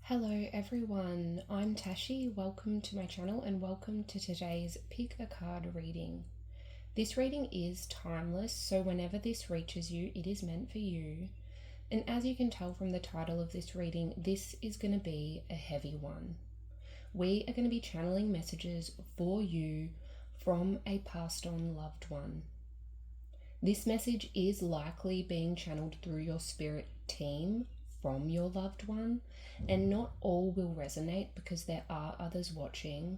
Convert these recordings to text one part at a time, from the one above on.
Hello everyone, I'm Tashi. Welcome to my channel and welcome to today's Pick a Card reading. This reading is timeless, so whenever this reaches you, it is meant for you. And as you can tell from the title of this reading, this is going to be a heavy one. We are going to be channeling messages for you from a passed on loved one. This message is likely being channeled through your spirit team from your loved one, and not all will resonate because there are others watching,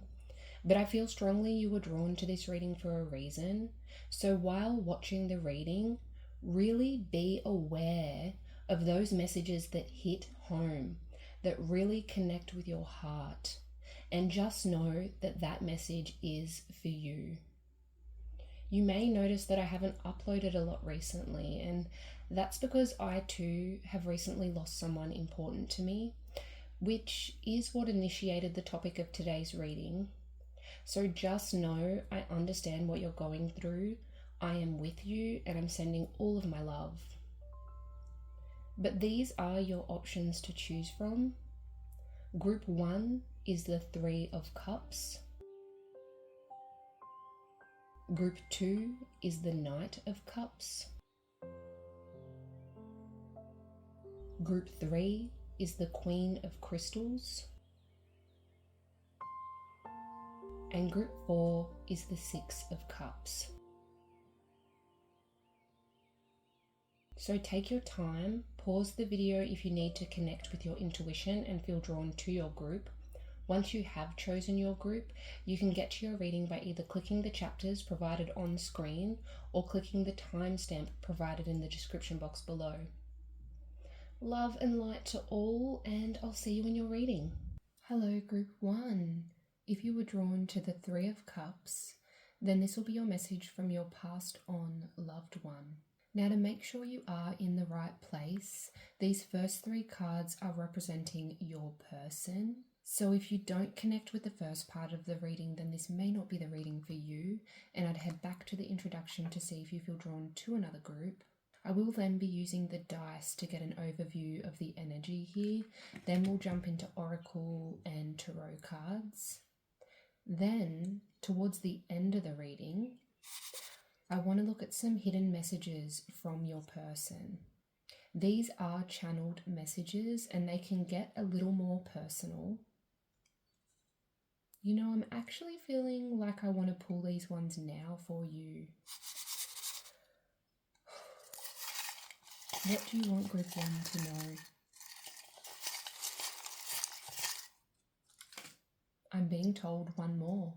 but I feel strongly you were drawn to this reading for a reason. So while watching the reading, really be aware of those messages that hit home, that really connect with your heart, and just know that that message is for you. You may notice that I haven't uploaded a lot recently, and that's because I too have recently lost someone important to me, which is what initiated the topic of today's reading. So just know I understand what you're going through. I am with you and I'm sending all of my love. But these are your options to choose from. Group 1 is the Three of Cups. Group 2 is the Knight of Cups. Group 3 is the Queen of Crystals. And Group 4 is the Six of Cups. So take your time, pause the video if you need to connect with your intuition and feel drawn to your group. Once you have chosen your group, you can get to your reading by either clicking the chapters provided on screen or clicking the timestamp provided in the description box below. Love and light to all, and I'll see you in your reading. Hello, Group 1. If you were drawn to the Three of Cups, then this will be your message from your passed on loved one. Now, to make sure you are in the right place, these first three cards are representing your person. So if you don't connect with the first part of the reading, then this may not be the reading for you, and I'd head back to the introduction to see if you feel drawn to another group. I will then be using the dice to get an overview of the energy here. Then we'll jump into Oracle and Tarot cards. Then, towards the end of the reading, I want to look at some hidden messages from your person. These are channeled messages and they can get a little more personal. You know, I'm actually feeling like I want to pull these ones now for you. What do you want Group 1 to know? I'm being told one more.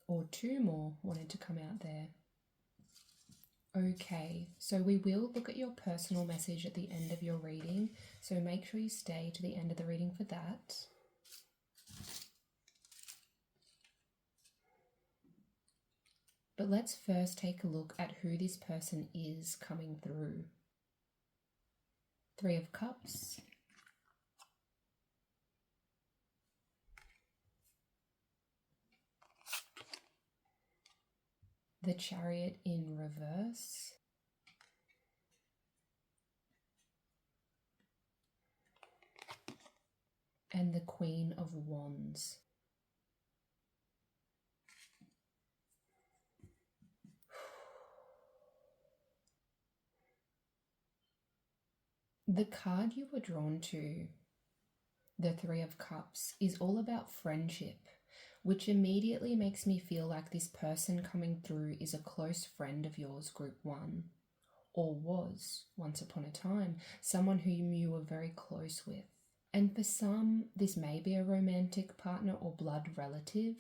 Or two more wanted to come out there. Okay, so we will look at your personal message at the end of your reading, so make sure you stay to the end of the reading for that. But let's first take a look at who this person is coming through. Three of Cups. The Chariot in reverse. And the Queen of Wands. The card you were drawn to, the Three of Cups, is all about friendship, which immediately makes me feel like this person coming through is a close friend of yours, Group 1, or was, once upon a time, someone whom you were very close with. And for some, this may be a romantic partner or blood relative,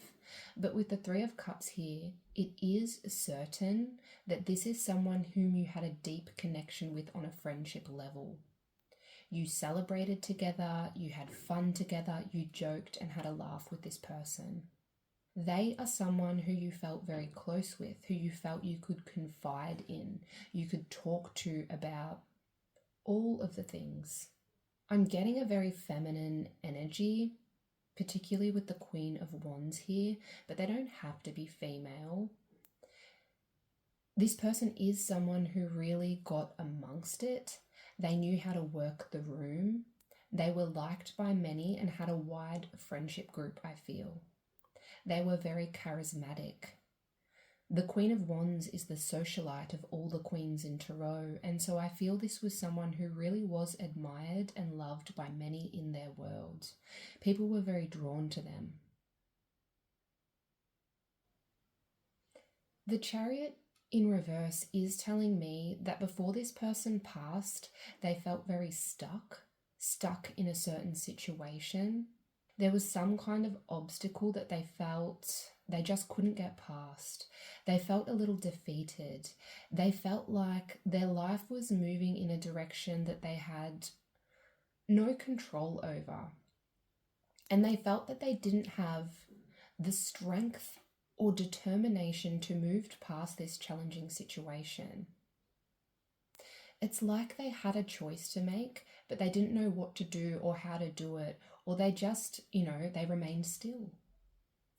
but with the Three of Cups here, it is certain that this is someone whom you had a deep connection with on a friendship level. You celebrated together, you had fun together, you joked and had a laugh with this person. They are someone who you felt very close with, who you felt you could confide in, you could talk to about all of the things. I'm getting a very feminine energy, particularly with the Queen of Wands here, but they don't have to be female. This person is someone who really got amongst it. They knew how to work the room. They were liked by many and had a wide friendship group, I feel. They were very charismatic. The Queen of Wands is the socialite of all the queens in Tarot, and so I feel this was someone who really was admired and loved by many in their world. People were very drawn to them. The Chariot in reverse is telling me that before this person passed, they felt very stuck in a certain situation. There was some kind of obstacle that they felt they just couldn't get past. They felt a little defeated. They felt like their life was moving in a direction that they had no control over. And they felt that they didn't have the strength or determination to move past this challenging situation. It's like they had a choice to make, but they didn't know what to do or how to do it, or they just, they remained still.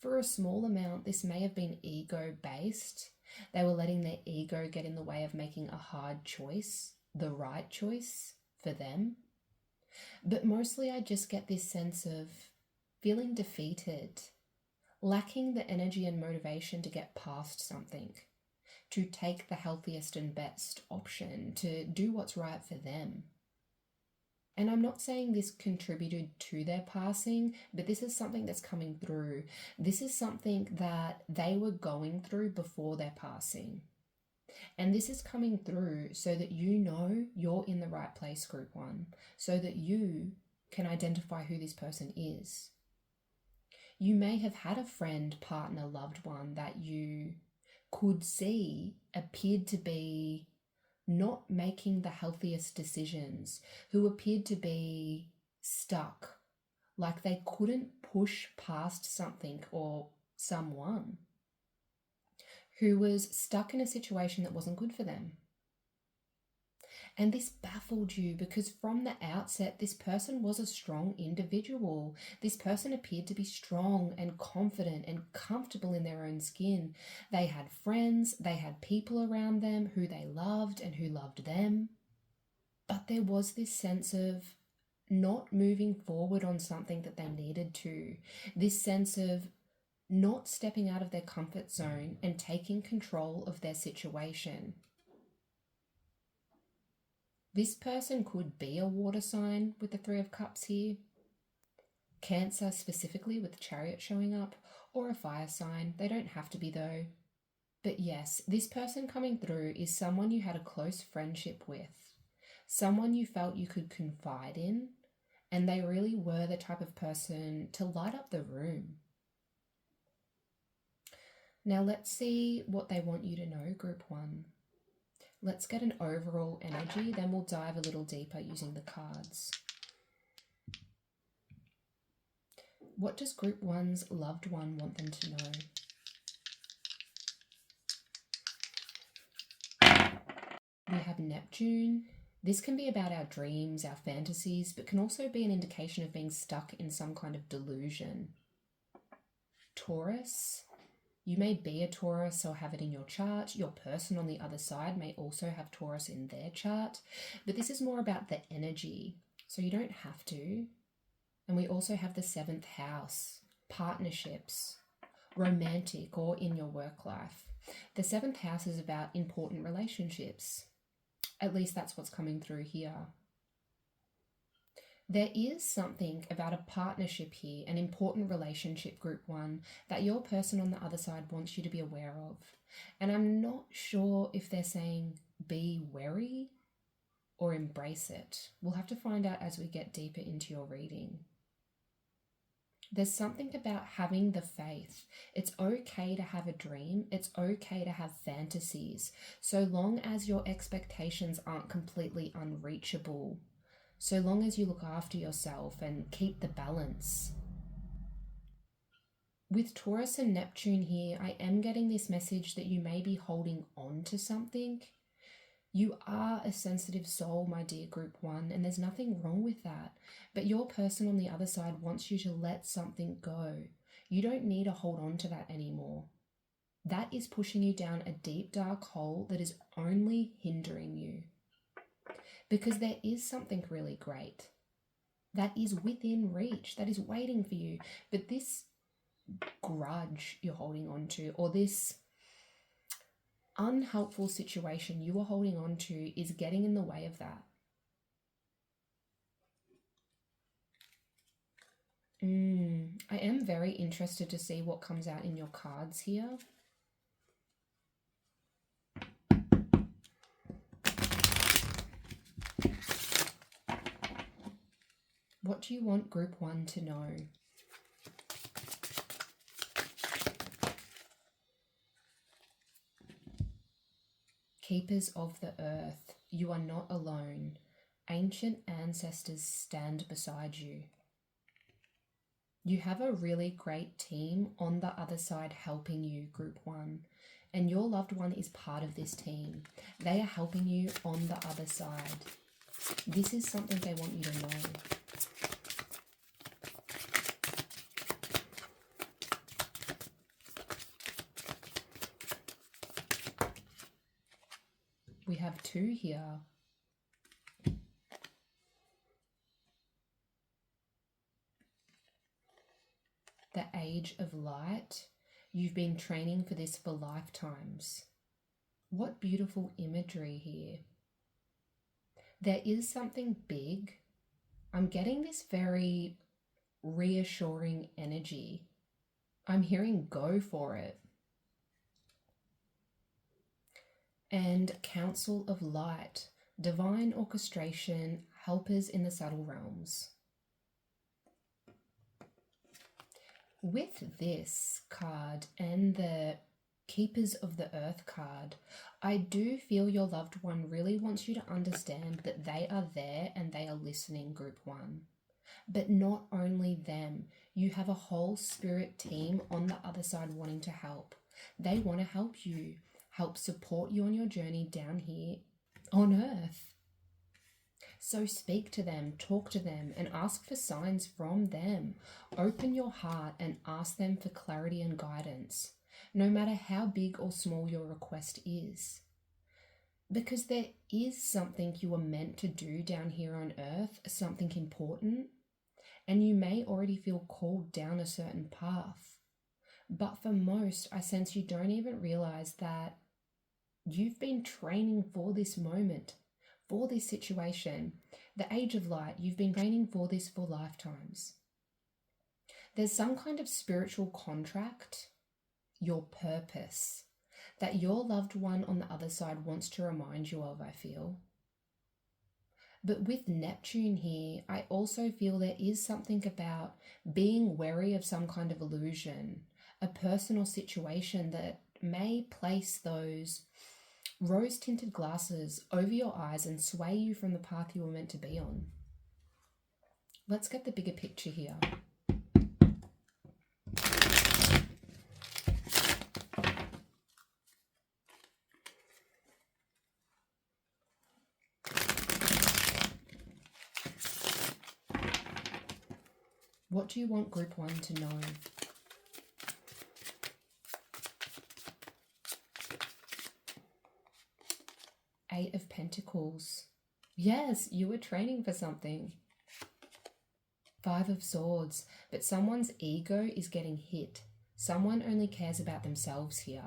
For a small amount, this may have been ego-based. They were letting their ego get in the way of making a hard choice, the right choice for them. But mostly I just get this sense of feeling defeated, lacking the energy and motivation to get past something, to take the healthiest and best option, to do what's right for them. And I'm not saying this contributed to their passing, but this is something that's coming through. This is something that they were going through before their passing. And this is coming through so that you know you're in the right place, Group 1, so that you can identify who this person is. You may have had a friend, partner, loved one that you could see appeared to be not making the healthiest decisions, who appeared to be stuck, like they couldn't push past something or someone, who was stuck in a situation that wasn't good for them. And this baffled you because from the outset, this person was a strong individual. This person appeared to be strong and confident and comfortable in their own skin. They had friends, they had people around them who they loved and who loved them. But there was this sense of not moving forward on something that they needed to. This sense of not stepping out of their comfort zone and taking control of their situation. This person could be a water sign with the Three of Cups here, Cancer specifically with the Chariot showing up, or a fire sign. They don't have to be though. But yes, this person coming through is someone you had a close friendship with, someone you felt you could confide in, and they really were the type of person to light up the room. Now let's see what they want you to know, Group 1. Let's get an overall energy, then we'll dive a little deeper using the cards. What does Group 1's loved one want them to know? We have Neptune. This can be about our dreams, our fantasies, but can also be an indication of being stuck in some kind of delusion. Taurus. You may be a Taurus or have it in your chart. Your person on the other side may also have Taurus in their chart, but this is more about the energy, so you don't have to. And we also have the 7th house, partnerships, romantic or in your work life. The 7th house is about important relationships. At least that's what's coming through here. There is something about a partnership here, an important relationship, Group 1, that your person on the other side wants you to be aware of. And I'm not sure if they're saying be wary or embrace it. We'll have to find out as we get deeper into your reading. There's something about having the faith. It's okay to have a dream. It's okay to have fantasies, so long as your expectations aren't completely unreachable. So long as you look after yourself and keep the balance. With Taurus and Neptune here, I am getting this message that you may be holding on to something. You are a sensitive soul, my dear Group 1, and there's nothing wrong with that. But your person on the other side wants you to let something go. You don't need to hold on to that anymore. that is pushing you down a deep, dark hole that is only hindering you. Because there is something really great that is within reach, that is waiting for you. But this grudge you're holding on to, or this unhelpful situation you are holding on to, is getting in the way of that. I am very interested to see what comes out in your cards here. What do you want Group 1 to know? Keepers of the earth, you are not alone. Ancient ancestors stand beside you. You have a really great team on the other side helping you, Group 1, and your loved one is part of this team. They are helping you on the other side. This is something they want you to know. We have 2 here. The Age of Light. You've been training for this for lifetimes. What beautiful imagery here. There is something big. I'm getting this very reassuring energy. I'm hearing go for it. And Council of Light, divine orchestration, helpers in the subtle realms. With this card and the Keepers of the Earth card, I do feel your loved one really wants you to understand that they are there and they are listening, Group 1. But not only them, you have a whole spirit team on the other side wanting to help. They want to help you, help support you on your journey down here on Earth. So speak to them, talk to them, and ask for signs from them. Open your heart and ask them for clarity and guidance, no matter how big or small your request is. Because there is something you are meant to do down here on Earth, something important, and you may already feel called down a certain path. But for most, I sense you don't even realize that you've been training for this moment, for this situation. The Age of Light, you've been training for this for lifetimes. There's some kind of spiritual contract, your purpose, that your loved one on the other side wants to remind you of, I feel. But with Neptune here, I also feel there is something about being wary of some kind of illusion, a personal situation that may place those rose-tinted glasses over your eyes and sway you from the path you were meant to be on. Let's get the bigger picture here. What do you want Group 1 to know? Eight of Pentacles. Yes, you were training for something. Five of Swords. But someone's ego is getting hit. Someone only cares about themselves here.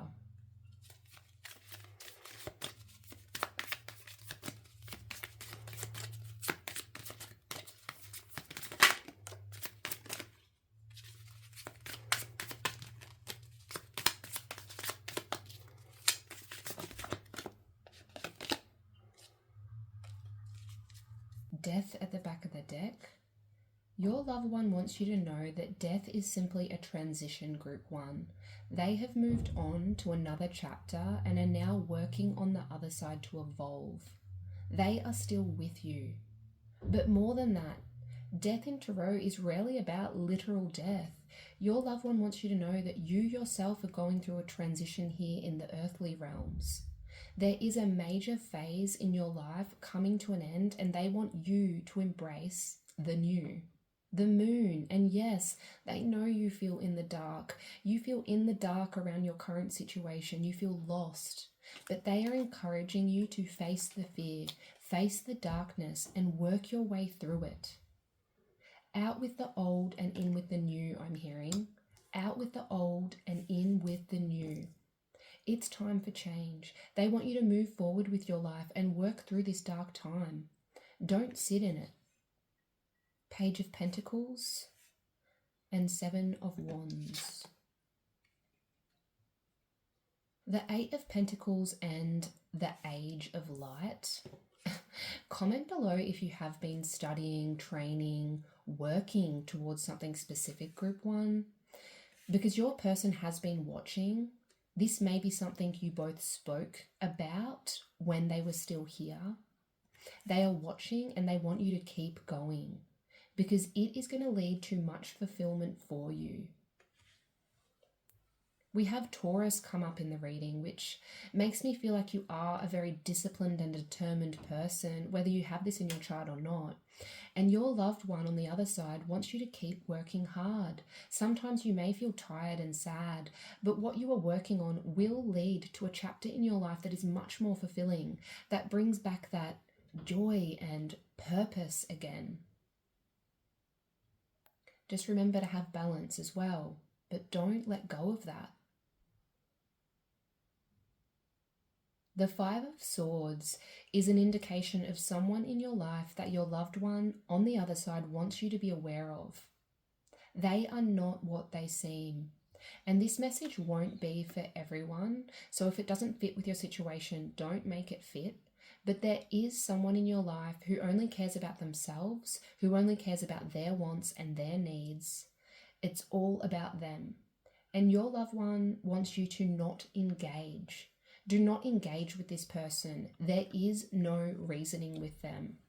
Death at the back of the deck. Your loved one wants you to know that death is simply a transition, Group 1. They have moved on to another chapter and are now working on the other side to evolve. They are still with you. But more than that, death in Tarot is rarely about literal death. Your loved one wants you to know that you yourself are going through a transition here in the earthly realms. There is a major phase in your life coming to an end, and they want you to embrace the new. The moon. And yes, they know you feel in the dark. You feel in the dark around your current situation. You feel lost. But they are encouraging you to face the fear, face the darkness, and work your way through it. Out with the old and in with the new, I'm hearing. Out with the old and in with the new. It's time for change. They want you to move forward with your life and work through this dark time. Don't sit in it. Page of Pentacles and Seven of Wands. The Eight of Pentacles and the Age of Light. Comment below if you have been studying, training, working towards something specific, Group 1. Because your person has been watching. This may be something you both spoke about when they were still here. They are watching and they want you to keep going because it is going to lead to much fulfillment for you. We have Taurus come up in the reading, which makes me feel like you are a very disciplined and determined person, whether you have this in your chart or not. And your loved one on the other side wants you to keep working hard. Sometimes you may feel tired and sad, but what you are working on will lead to a chapter in your life that is much more fulfilling, that brings back that joy and purpose again. Just remember to have balance as well, but don't let go of that. The Five of Swords is an indication of someone in your life that your loved one on the other side wants you to be aware of. They are not what they seem. And this message won't be for everyone. So if it doesn't fit with your situation, don't make it fit. But there is someone in your life who only cares about themselves, who only cares about their wants and their needs. It's all about them. And your loved one wants you to not engage. Do not engage with this person. There is no reasoning with them.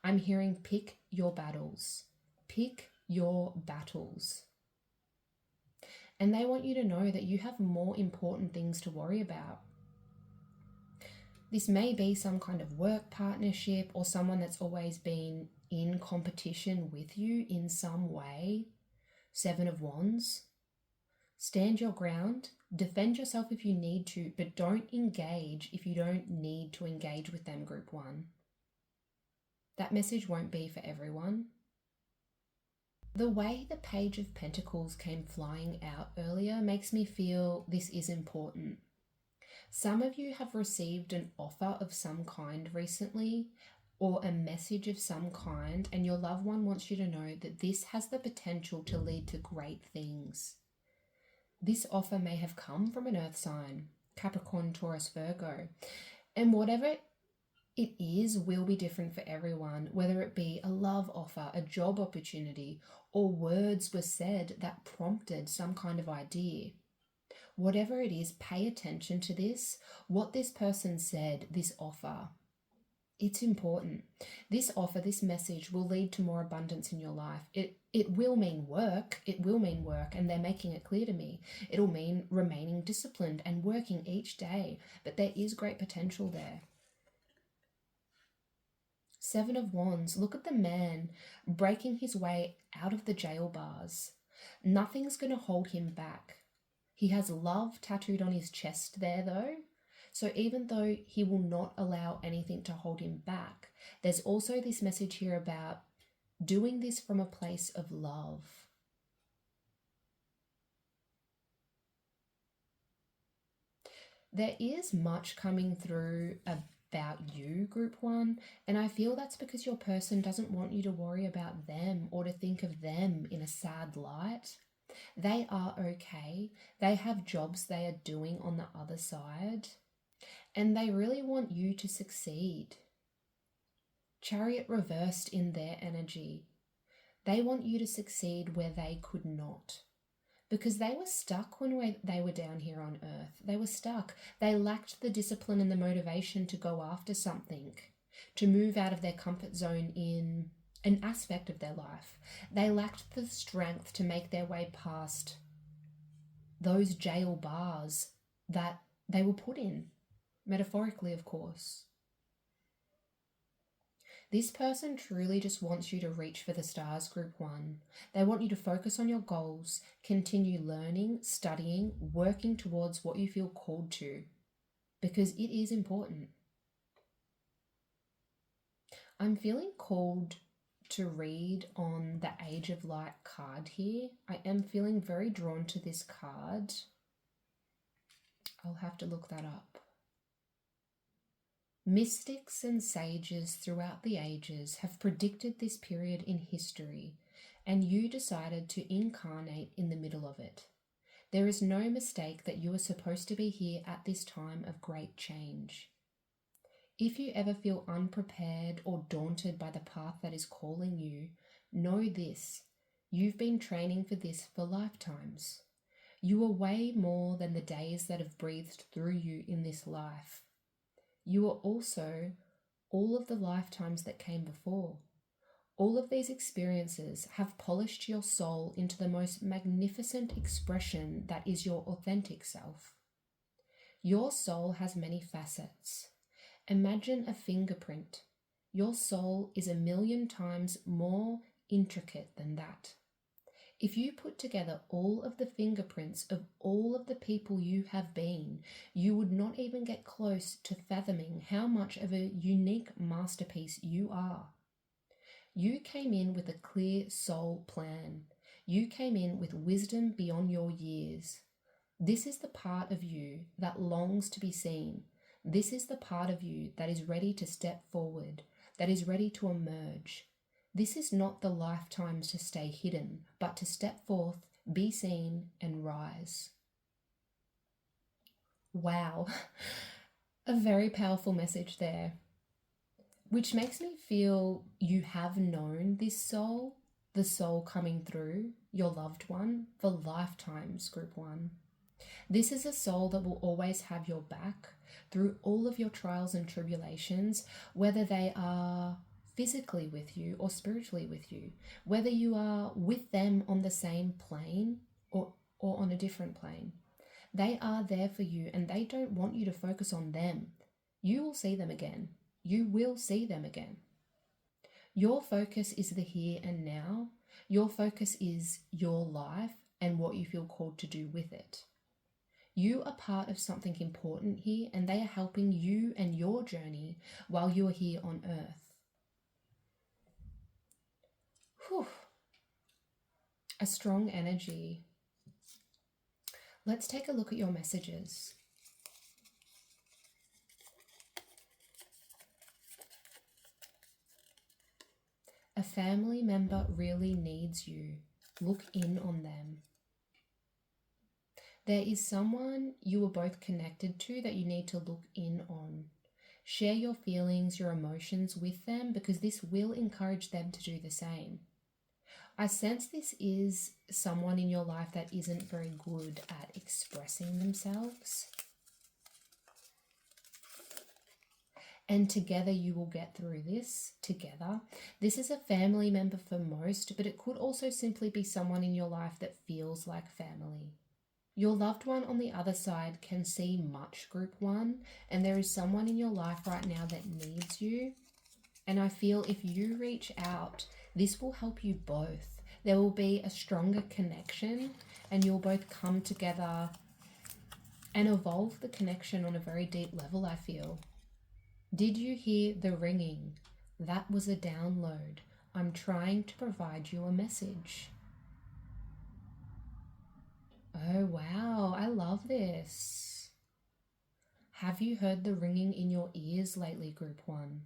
I'm hearing pick your battles. Pick your battles. And they want you to know that you have more important things to worry about. This may be some kind of work partnership or someone that's always been in competition with you in some way. Seven of Wands. Stand your ground. Defend yourself if you need to, but don't engage if you don't need to engage with them, Group 1. That message won't be for everyone. The way the Page of Pentacles came flying out earlier makes me feel this is important. Some of you have received an offer of some kind recently, or a message of some kind, and your loved one wants you to know that this has the potential to lead to great things. This offer may have come from an earth sign, Capricorn, Taurus, Virgo, and whatever it is will be different for everyone, whether it be a love offer, a job opportunity, or words were said that prompted some kind of idea. Whatever it is, pay attention to this, what this person said, this offer. It's important. This offer, this message will lead to more abundance in your life. It will mean work. It will mean work, and they're making it clear to me. It'll mean remaining disciplined and working each day, but there is great potential there. Seven of Wands. Look at the man breaking his way out of the jail bars. Nothing's going to hold him back. He has love tattooed on his chest there, though. So even though he will not allow anything to hold him back, there's also this message here about doing this from a place of love. There is much coming through about you, Group 1, and I feel that's because your person doesn't want you to worry about them or to think of them in a sad light. They are okay. They have jobs they are doing on the other side. And they really want you to succeed. Chariot reversed in their energy. They want you to succeed where they could not. Because they were stuck when they were down here on earth. They were stuck. They lacked the discipline and the motivation to go after something, to move out of their comfort zone in an aspect of their life. They lacked the strength to make their way past those jail bars that they were put in. Metaphorically, of course. This person truly just wants you to reach for the stars, group 1. They want you to focus on your goals, continue learning, studying, working towards what you feel called to, because it is important. I'm feeling called to read on the Age of Light card here. I am feeling very drawn to this card. I'll have to look that up. Mystics and sages throughout the ages have predicted this period in history, and you decided to incarnate in the middle of it. There is no mistake that you are supposed to be here at this time of great change. If you ever feel unprepared or daunted by the path that is calling you, know this: you've been training for this for lifetimes. You are way more than the days that have breathed through you in this life. You are also all of the lifetimes that came before. All of these experiences have polished your soul into the most magnificent expression that is your authentic self. Your soul has many facets. Imagine a fingerprint. Your soul is 1,000,000 times more intricate than that. If you put together all of the fingerprints of all of the people you have been, you would not even get close to fathoming how much of a unique masterpiece you are. You came in with a clear soul plan. You came in with wisdom beyond your years. This is the part of you that longs to be seen. This is the part of you that is ready to step forward, that is ready to emerge. This is not the lifetimes to stay hidden, but to step forth, be seen, and rise. Wow, a very powerful message there, which makes me feel you have known this soul, the soul coming through, your loved one, for lifetimes, group 1. This is a soul that will always have your back through all of your trials and tribulations, whether they are physically with you or spiritually with you, whether you are with them on the same plane or on a different plane. They are there for you, and they don't want you to focus on them. You will see them again. You will see them again. Your focus is the here and now. Your focus is your life and what you feel called to do with it. You are part of something important here, and they are helping you and your journey while you are here on earth. Whew. A strong energy. Let's take a look at your messages. A family member really needs you. Look in on them. There is someone you are both connected to that you need to look in on. Share your feelings, your emotions with them, because this will encourage them to do the same. I sense this is someone in your life that isn't very good at expressing themselves. And together you will get through this together. This is a family member for most, but it could also simply be someone in your life that feels like family. Your loved one on the other side can see much, group 1, and there is someone in your life right now that needs you. And I feel if you reach out, this will help you both. There will be a stronger connection, and you'll both come together and evolve the connection on a very deep level, I feel. Did you hear the ringing? That was a download. I'm trying to provide you a message. Oh, wow. I love this. Have you heard the ringing in your ears lately, group 1?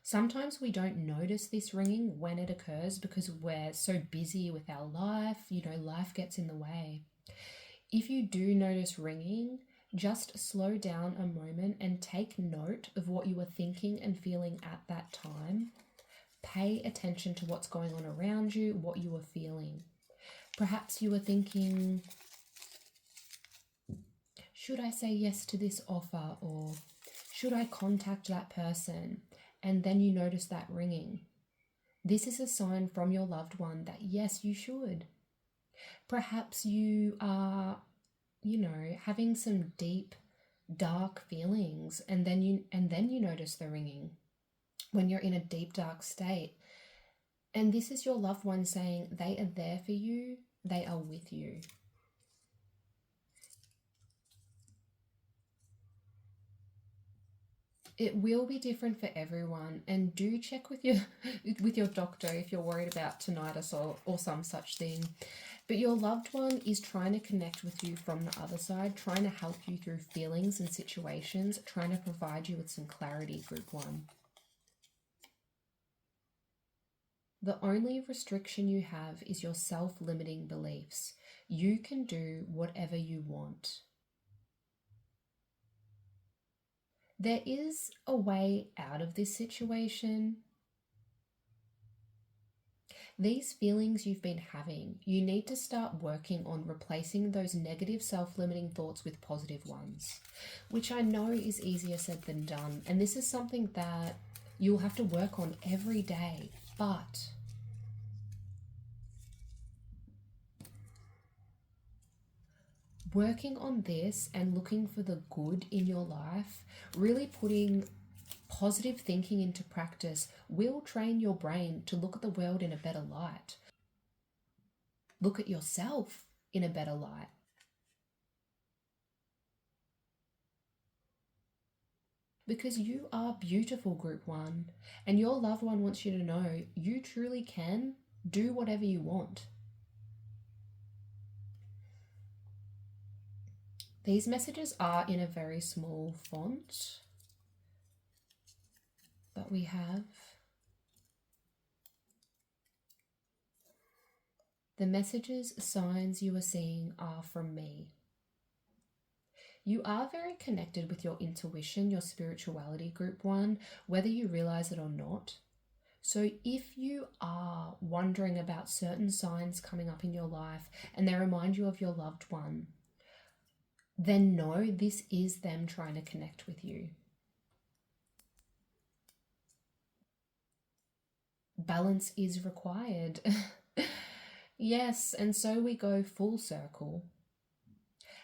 Sometimes we don't notice this ringing when it occurs because we're so busy with our life. Life gets in the way. If you do notice ringing, just slow down a moment and take note of what you were thinking and feeling at that time. Pay attention to what's going on around you, what you were feeling. Perhaps you were thinking, should I say yes to this offer, or should I contact that person? And then you notice that ringing. This is a sign from your loved one that yes, you should. Perhaps you are, having some deep, dark feelings, and then you notice the ringing. when you're in a deep, dark state. And this is your loved one saying they are there for you, they are with you. It will be different for everyone, and do check with your doctor if you're worried about tinnitus or some such thing. But your loved one is trying to connect with you from the other side, trying to help you through feelings and situations, trying to provide you with some clarity, group one. The only restriction you have is your self-limiting beliefs. You can do whatever you want. There is a way out of this situation. These feelings you've been having, you need to start working on replacing those negative self-limiting thoughts with positive ones, which I know is easier said than done. And this is something that you'll have to work on every day. But working on this and looking for the good in your life, really putting positive thinking into practice, will train your brain to look at the world in a better light. Look at yourself in a better light. Because you are beautiful, group one, and your loved one wants you to know you truly can do whatever you want. These messages are in a very small font, but we have the messages, signs you are seeing are from me. You are very connected with your intuition, your spirituality, group one, whether you realize it or not. So if you are wondering about certain signs coming up in your life and they remind you of your loved one, then know this is them trying to connect with you. Balance is required. Yes, and so we go full circle.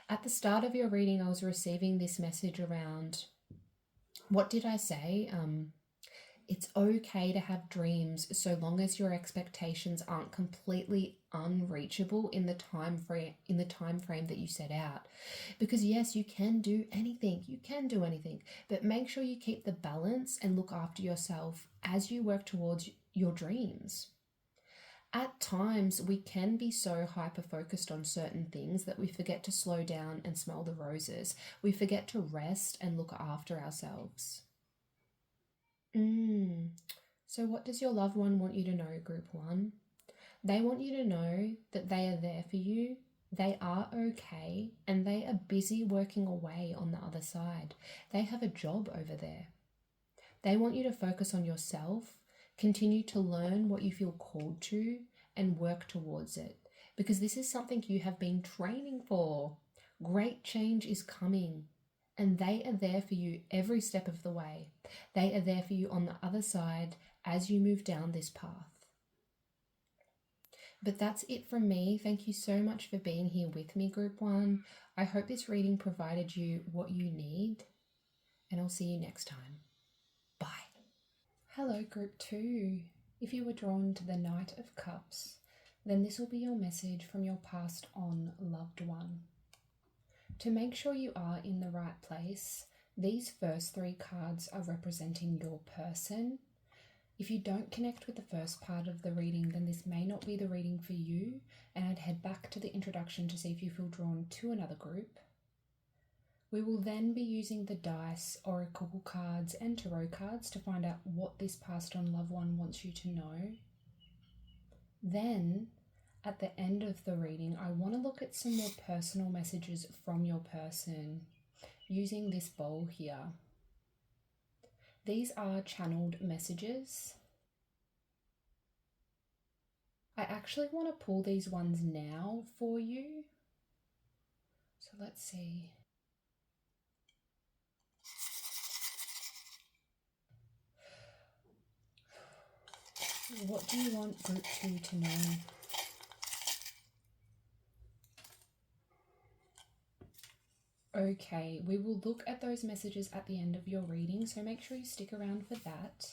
At the start of your reading, I was receiving this message around, what did I say? It's okay to have dreams so long as your expectations aren't completely unreachable in the time frame that you set out. Because yes, you can do anything. You can do anything, but make sure you keep the balance and look after yourself as you work towards your dreams. At times, we can be so hyper-focused on certain things that we forget to slow down and smell the roses. We forget to rest and look after ourselves. So what does your loved one want you to know, group one? They want you to know that they are there for you, they are okay, and they are busy working away on the other side. They have a job over there. They want you to focus on yourself, continue to learn what you feel called to, and work towards it. Because this is something you have been training for. Great change is coming. And they are there for you every step of the way. They are there for you on the other side as you move down this path. But that's it from me. Thank you so much for being here with me, group one. I hope this reading provided you what you need, and I'll see you next time. Bye. Hello, group two. If you were drawn to the Knight of Cups, then this will be your message from your passed on loved one. To make sure you are in the right place, these first three cards are representing your person. If you don't connect with the first part of the reading, then this may not be the reading for you, and I'd head back to the introduction to see if you feel drawn to another group. We will then be using the dice, oracle cards, and tarot cards to find out what this passed on loved one wants you to know. Then, at the end of the reading, I want to look at some more personal messages from your person using this bowl here. These are channeled messages. I actually want to pull these ones now for you. So let's see. What do you want group two to know? Okay, we will look at those messages at the end of your reading, so make sure you stick around for that.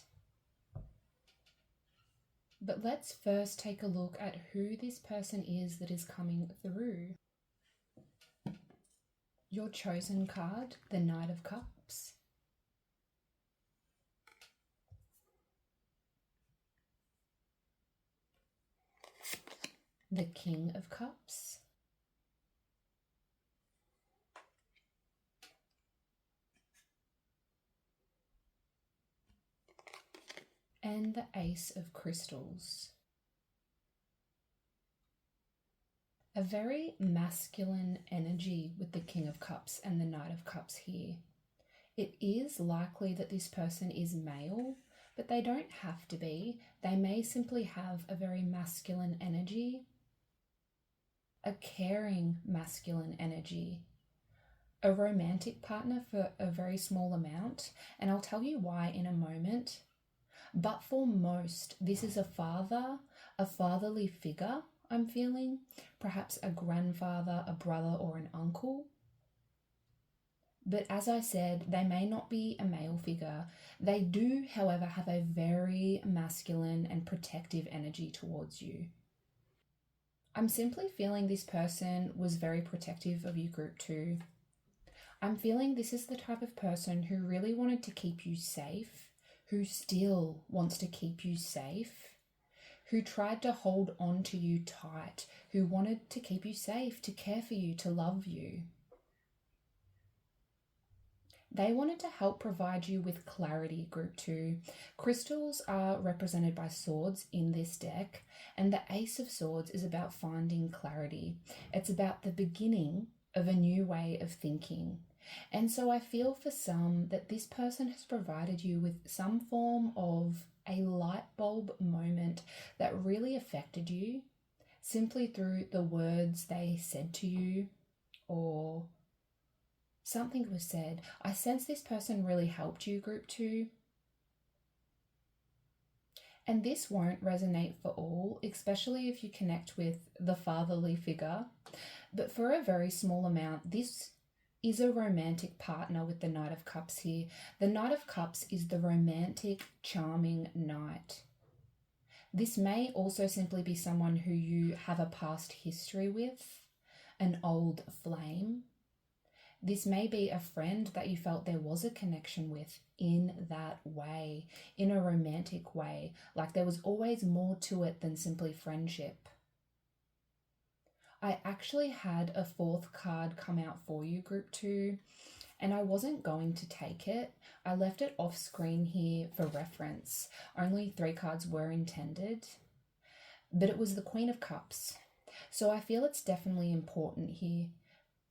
But let's first take a look at who this person is that is coming through. Your chosen card, the Knight of Cups. The King of Cups. And the Ace of Crystals. A very masculine energy with the King of Cups and the Knight of Cups here. It is likely that this person is male, but they don't have to be. They may simply have a very masculine energy, a caring masculine energy, a romantic partner for a very small amount, and I'll tell you why in a moment. But for most, this is a father, a fatherly figure, I'm feeling, perhaps a grandfather, a brother, or an uncle. But as I said, they may not be a male figure. They do, however, have a very masculine and protective energy towards you. I'm simply feeling this person was very protective of you, group 2. I'm feeling this is the type of person who really wanted to keep you safe, who still wants to keep you safe, who tried to hold on to you tight, who wanted to keep you safe, to care for you, to love you. They wanted to help provide you with clarity, group 2. Crystals are represented by swords in this deck, and the Ace of Swords is about finding clarity. It's about the beginning of a new way of thinking. And so I feel for some that this person has provided you with some form of a light bulb moment that really affected you, simply through the words they said to you, or something was said. I sense this person really helped you, group 2. And this won't resonate for all, especially if you connect with the fatherly figure. But for a very small amount, this is a romantic partner with the Knight of Cups here. The Knight of Cups is the romantic, charming knight. This may also simply be someone who you have a past history with, an old flame. This may be a friend that you felt there was a connection with in that way, in a romantic way, like there was always more to it than simply friendship. I actually had a 4th card come out for you, group 2, and I wasn't going to take it. I left it off screen here for reference. Only 3 cards were intended, but it was the Queen of Cups. So I feel it's definitely important here,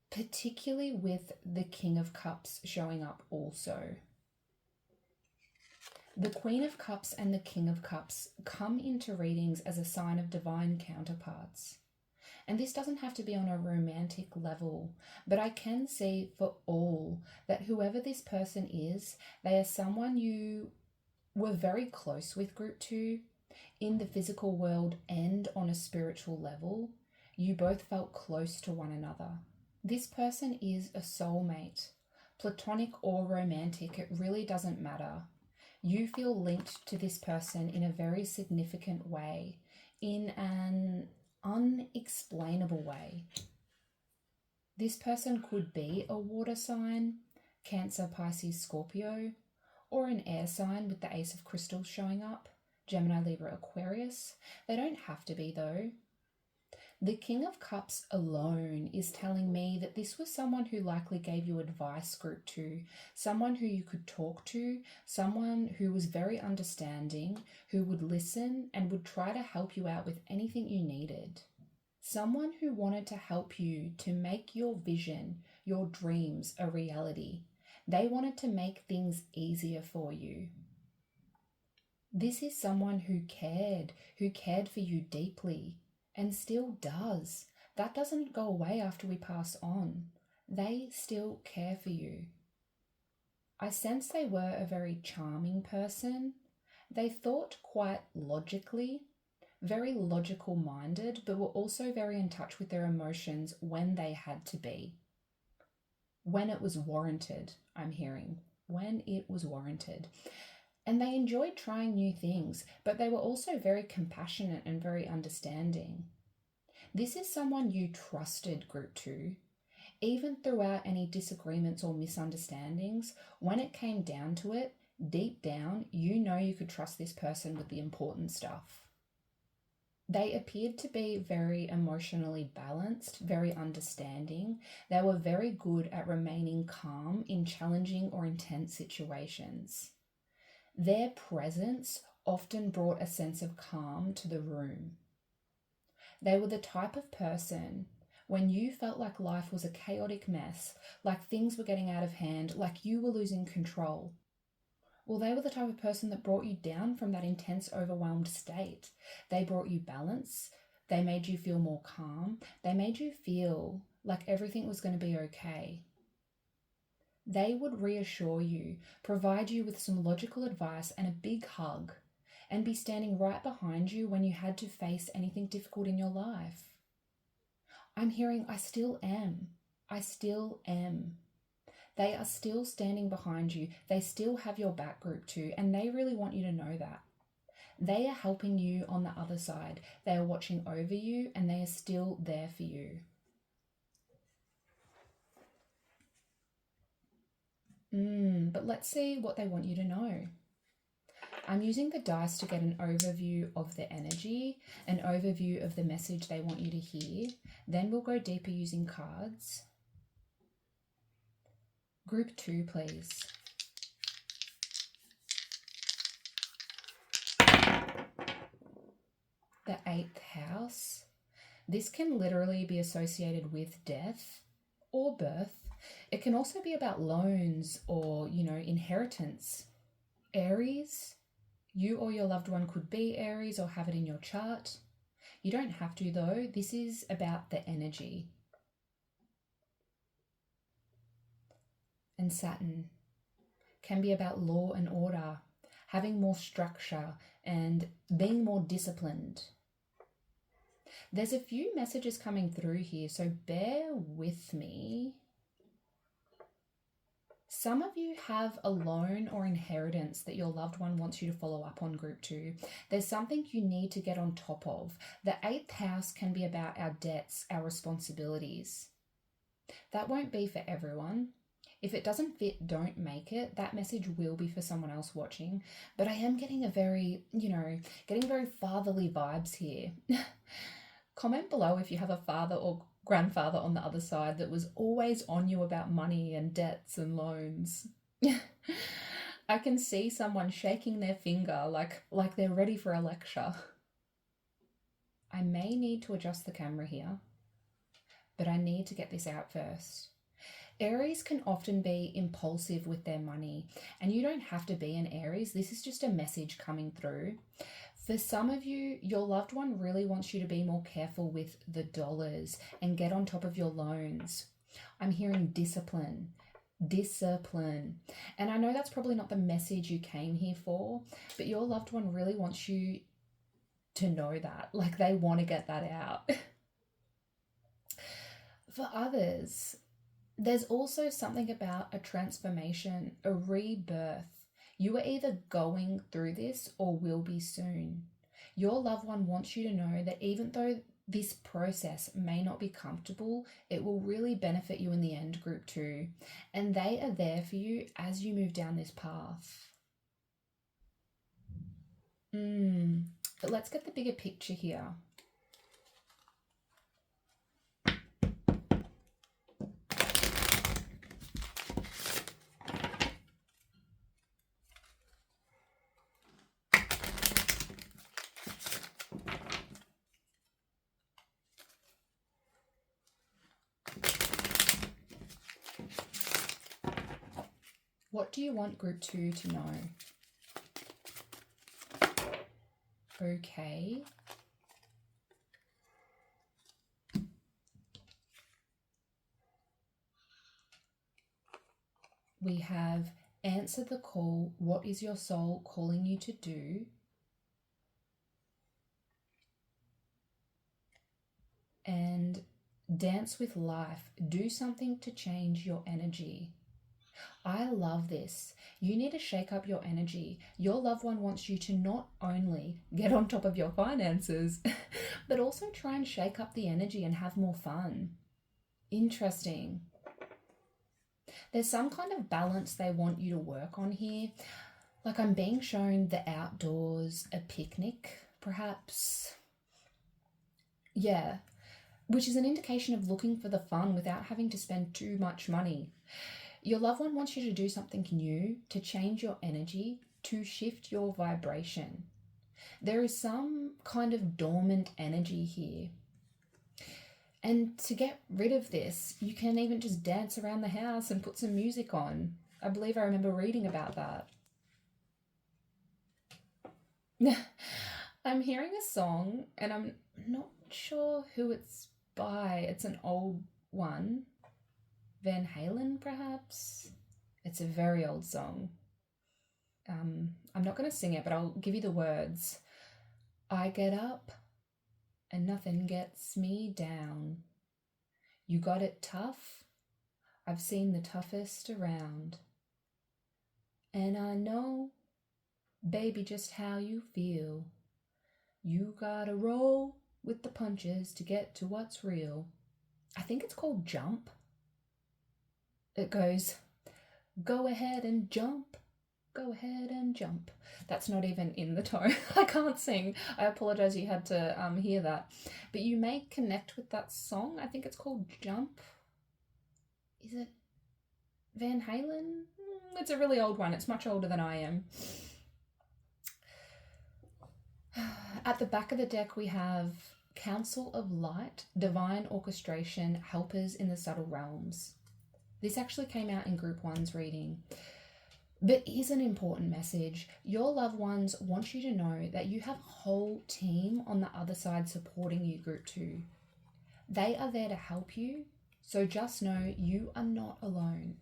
particularly with the King of Cups showing up also. The Queen of Cups and the King of Cups come into readings as a sign of divine counterparts. And this doesn't have to be on a romantic level, but I can see for all that whoever this person is, they are someone you were very close with, group 2, in the physical world and on a spiritual level. You both felt close to one another. This person is a soulmate, platonic or romantic, it really doesn't matter. You feel linked to this person in a very significant way, in an unexplainable way. This person could be a water sign, Cancer, Pisces, Scorpio, or an air sign with the Ace of Crystals showing up, Gemini, Libra, Aquarius. They don't have to be though. The King of Cups alone is telling me that this was someone who likely gave you advice, group 2, someone who you could talk to, someone who was very understanding, who would listen and would try to help you out with anything you needed. Someone who wanted to help you to make your vision, your dreams a reality. They wanted to make things easier for you. This is someone who cared for you deeply. And still does. That doesn't go away after we pass on. They still care for you. I sense they were a very charming person. They thought quite logically, very logical minded, but were also very in touch with their emotions when they had to be. When it was warranted, I'm hearing. When it was warranted. And they enjoyed trying new things, but they were also very compassionate and very understanding. This is someone you trusted, group 2. Even throughout any disagreements or misunderstandings, when it came down to it, deep down, you know you could trust this person with the important stuff. They appeared to be very emotionally balanced, very understanding. They were very good at remaining calm in challenging or intense situations. Their presence often brought a sense of calm to the room. They were the type of person, when you felt like life was a chaotic mess, like things were getting out of hand, like you were losing control, well, they were the type of person that brought you down from that intense, overwhelmed state. They brought you balance. They made you feel more calm. They made you feel like everything was going to be okay. They would reassure you, provide you with some logical advice and a big hug, and be standing right behind you when you had to face anything difficult in your life. I'm hearing, I still am. I still am. They are still standing behind you. They still have your back, group 2, and they really want you to know that. They are helping you on the other side. They are watching over you, and they are still there for you. But let's see what they want you to know. I'm using the dice to get an overview of the energy, an overview of the message they want you to hear. Then we'll go deeper using cards. Group 2, please. The 8th house. This can literally be associated with death or birth. It can also be about loans or, inheritance. Aries, you or your loved one could be Aries or have it in your chart. You don't have to though. This is about the energy. And Saturn can be about law and order, having more structure and being more disciplined. There's a few messages coming through here, so bear with me. Some of you have a loan or inheritance that your loved one wants you to follow up on, group 2. There's something you need to get on top of. The 8th house can be about our debts, our responsibilities. That won't be for everyone. If it doesn't fit, don't make it. That message will be for someone else watching. But I am getting a very, getting very fatherly vibes here. Comment below if you have a father or grandfather on the other side that was always on you about money and debts and loans. I can see someone shaking their finger like they're ready for a lecture. I may need to adjust the camera here, but I need to get this out first. Aries can often be impulsive with their money, and you don't have to be an Aries. This is just a message coming through. For some of you, your loved one really wants you to be more careful with the dollars and get on top of your loans. I'm hearing discipline. And I know that's probably not the message you came here for, but your loved one really wants you to know that. Like, they want to get that out. For others, there's also something about a transformation, a rebirth. You are either going through this or will be soon. Your loved one wants you to know that even though this process may not be comfortable, it will really benefit you in the end, group 2. And they are there for you as you move down this path. But let's get the bigger picture here. What do you want group 2 to know? Okay. We have answer the call. What is your soul calling you to do? And dance with life. Do something to change your energy. I love this. You need to shake up your energy. Your loved one wants you to not only get on top of your finances, but also try and shake up the energy and have more fun. Interesting. There's some kind of balance they want you to work on here. Like I'm being shown the outdoors, a picnic, perhaps. Yeah, which is an indication of looking for the fun without having to spend too much money. Your loved one wants you to do something new, to change your energy, to shift your vibration. There is some kind of dormant energy here. And to get rid of this, you can even just dance around the house and put some music on. I believe I remember reading about that. I'm hearing a song and I'm not sure who it's by. It's an old one. Van Halen, perhaps? It's a very old song. I'm not going to sing it, but I'll give you the words. I get up and nothing gets me down. You got it tough. I've seen the toughest around. And I know, baby, just how you feel. You gotta roll with the punches to get to what's real. I think it's called Jump. It goes, go ahead and jump. Go ahead and jump. That's not even in the tone. I can't sing. I apologize you had to hear that. But you may connect with that song. I think it's called Jump. Is it Van Halen? It's a really old one. It's much older than I am. At the back of the deck we have Council of Light, Divine Orchestration, Helpers in the Subtle Realms. This actually came out in Group 1's reading. But here's an important message. Your loved ones want you to know that you have a whole team on the other side supporting you, Group 2. They are there to help you, so just know you are not alone.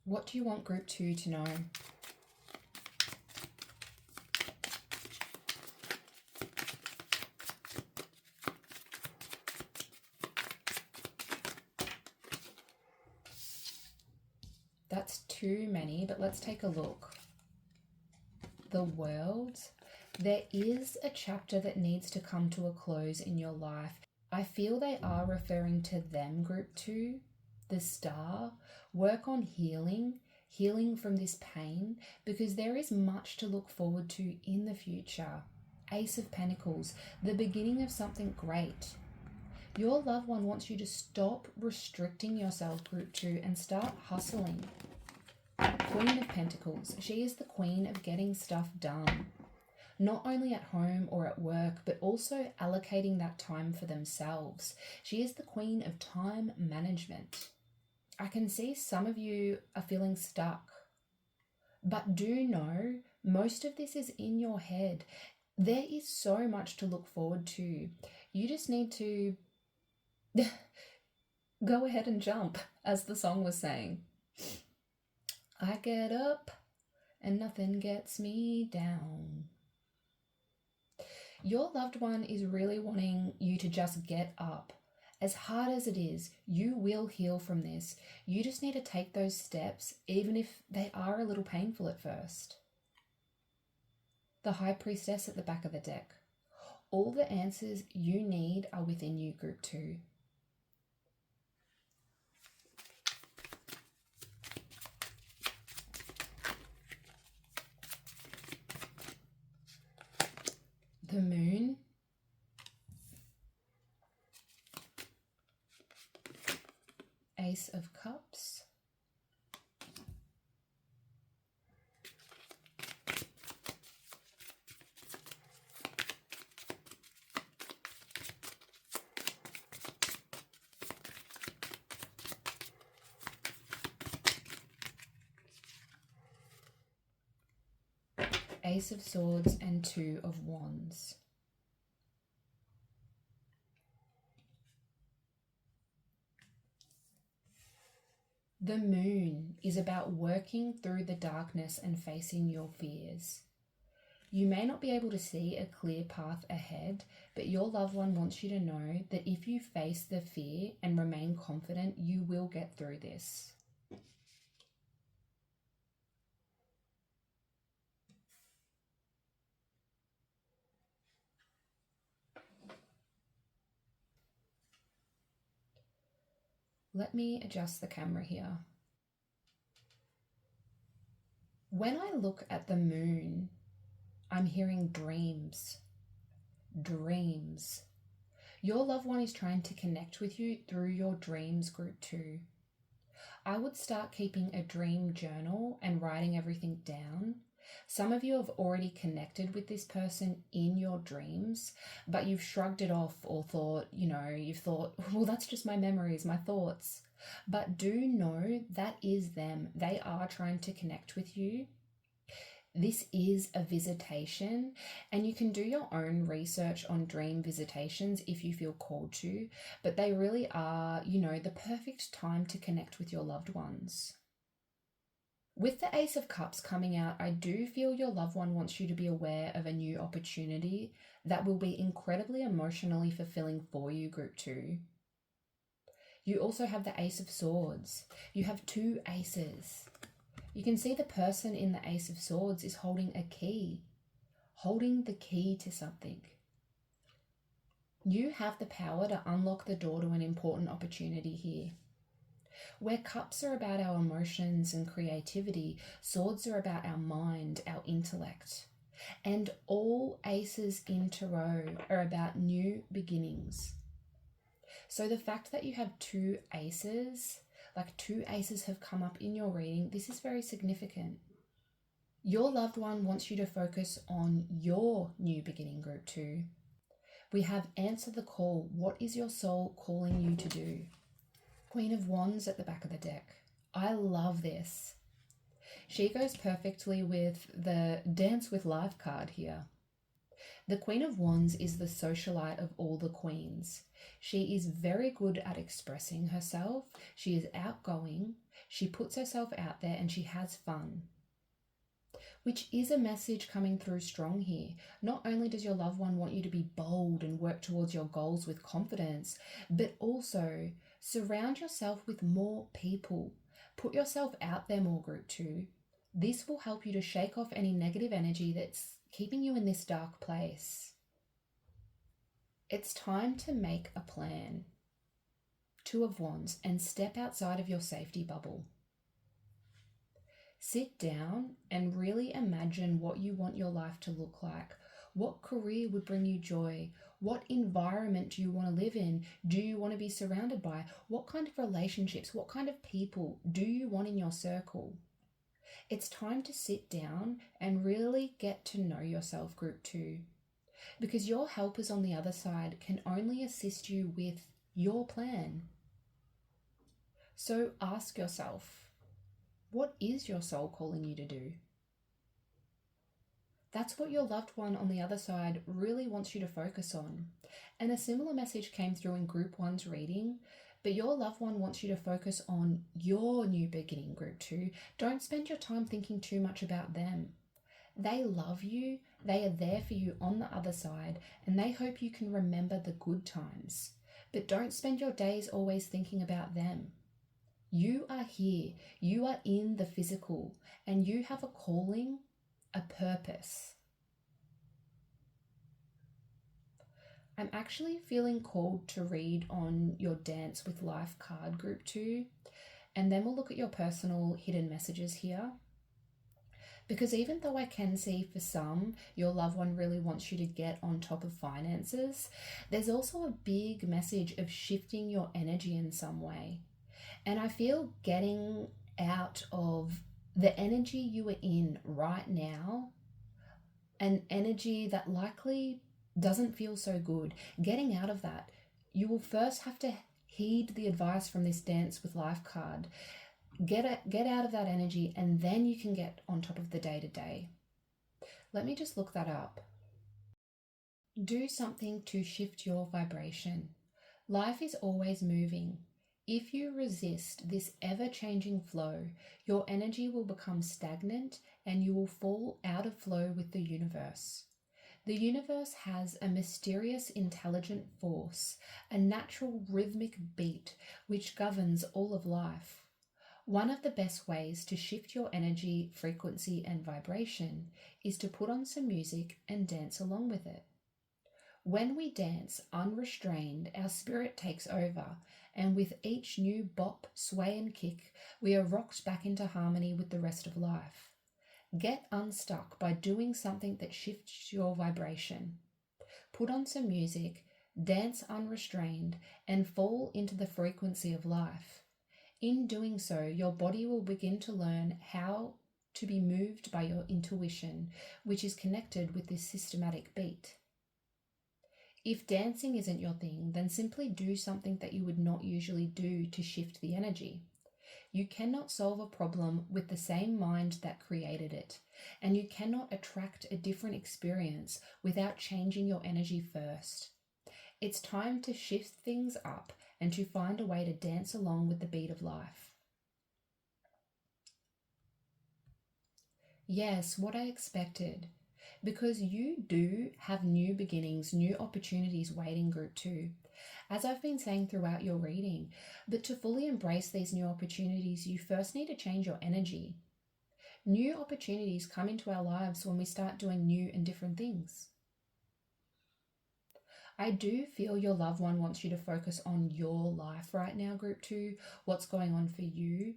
What do you want Group 2 to know? That's too many, but let's take a look. The World. There is a chapter that needs to come to a close in your life. I feel they are referring to them, Group 2. The Star. Work on healing from this pain, because there is much to look forward to in the future. Ace of Pentacles. The beginning of something great. Your loved one wants you to stop restricting yourself, Group 2, and start hustling. Queen of Pentacles. She is the queen of getting stuff done. Not only at home or at work, but also allocating that time for themselves. She is the queen of time management. I can see some of you are feeling stuck. But do know, most of this is in your head. There is so much to look forward to. You just need to go ahead and jump, as the song was saying. I get up and nothing gets me down. Your loved one is really wanting you to just get up. As hard as it is, you will heal from this. You just need to take those steps, even if they are a little painful at first. The High Priestess at the back of the deck. All the answers you need are within you, Group 2. The Moon. Ace of Cups. Ace of Swords and Two of Wands. The moon is about working through the darkness and facing your fears. You may not be able to see a clear path ahead, but your loved one wants you to know that if you face the fear and remain confident, you will get through this. Let me adjust the camera here. When I look at the moon, I'm hearing dreams. Dreams. Your loved one is trying to connect with you through your dreams, group 2. I would start keeping a dream journal and writing everything down. Some of you have already connected with this person in your dreams, but you've shrugged it off or thought, you've thought, well, that's just my memories, my thoughts. But do know that is them. They are trying to connect with you. This is a visitation, and you can do your own research on dream visitations if you feel called to, but they really are, the perfect time to connect with your loved ones. With the Ace of Cups coming out, I do feel your loved one wants you to be aware of a new opportunity that will be incredibly emotionally fulfilling for you, group 2. You also have the Ace of Swords. You have 2 aces. You can see the person in the Ace of Swords is holding a key, holding the key to something. You have the power to unlock the door to an important opportunity here. Where cups are about our emotions and creativity, swords are about our mind, our intellect. And all aces in tarot are about new beginnings. So the fact that you have 2 aces, like 2 aces have come up in your reading, this is very significant. Your loved one wants you to focus on your new beginning, group 2. We have answer the call. What is your soul calling you to do? Queen of Wands at the back of the deck. I love this. She goes perfectly with the Dance with Life card here. The Queen of Wands is the socialite of all the queens. She is very good at expressing herself. She is outgoing. She puts herself out there and she has fun. Which is a message coming through strong here. Not only does your loved one want you to be bold and work towards your goals with confidence, but also surround yourself with more people. Put yourself out there more, group 2. This will help you to shake off any negative energy that's keeping you in this dark place. It's time to make a plan. 2 of Wands, and step outside of your safety bubble. Sit down and really imagine what you want your life to look like. What career would bring you joy? What environment do you want to live in? Do you want to be surrounded by? What kind of relationships, what kind of people do you want in your circle? It's time to sit down and really get to know yourself, group 2. Because your helpers on the other side can only assist you with your plan. So ask yourself, what is your soul calling you to do? That's what your loved one on the other side really wants you to focus on. And a similar message came through in group 1's reading, but your loved one wants you to focus on your new beginning, group 2. Don't spend your time thinking too much about them. They love you, they are there for you on the other side, and they hope you can remember the good times. But don't spend your days always thinking about them. You are here, you are in the physical, and you have a calling, a purpose. I'm actually feeling called to read on your Dance with Life card, group 2, and then we'll look at your personal hidden messages here. Because even though I can see for some, your loved one really wants you to get on top of finances, there's also a big message of shifting your energy in some way. And I feel getting out of the energy you are in right now, an energy that likely doesn't feel so good, getting out of that, you will first have to heed the advice from this Dance with Life card. Get out of that energy, and then you can get on top of the day-to-day. Let me just look that up. Do something to shift your vibration. Life is always moving. If you resist this ever-changing flow, your energy will become stagnant and you will fall out of flow with the universe. The universe has a mysterious intelligent force, a natural rhythmic beat which governs all of life. One of the best ways to shift your energy, frequency, and vibration is to put on some music and dance along with it. When we dance unrestrained, our spirit takes over, and with each new bop, sway, and kick, we are rocked back into harmony with the rest of life. Get unstuck by doing something that shifts your vibration. Put on some music, dance unrestrained, and fall into the frequency of life. In doing so, your body will begin to learn how to be moved by your intuition, which is connected with this systematic beat. If dancing isn't your thing, then simply do something that you would not usually do to shift the energy. You cannot solve a problem with the same mind that created it, and you cannot attract a different experience without changing your energy first. It's time to shift things up and to find a way to dance along with the beat of life. Yes, what I expected. Because you do have new beginnings, new opportunities waiting, group 2. As I've been saying throughout your reading, but to fully embrace these new opportunities, you first need to change your energy. New opportunities come into our lives when we start doing new and different things. I do feel your loved one wants you to focus on your life right now, group 2, what's going on for you.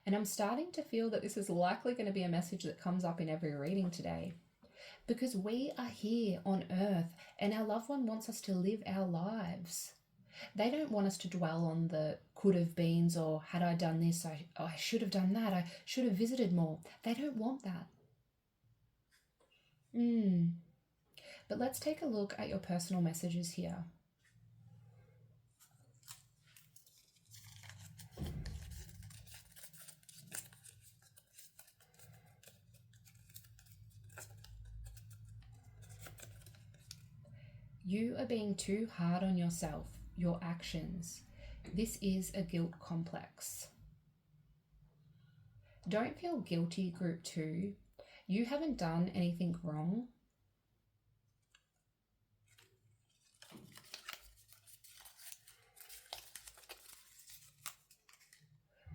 And I'm starting to feel that this is likely going to be a message that comes up in every reading today. Because we are here on earth and our loved one wants us to live our lives. They don't want us to dwell on the could have beens or had I done this, I should have done that, I should have visited more. They don't want that. But let's take a look at your personal messages here. You are being too hard on yourself, your actions. This is a guilt complex. Don't feel guilty, group 2. You haven't done anything wrong.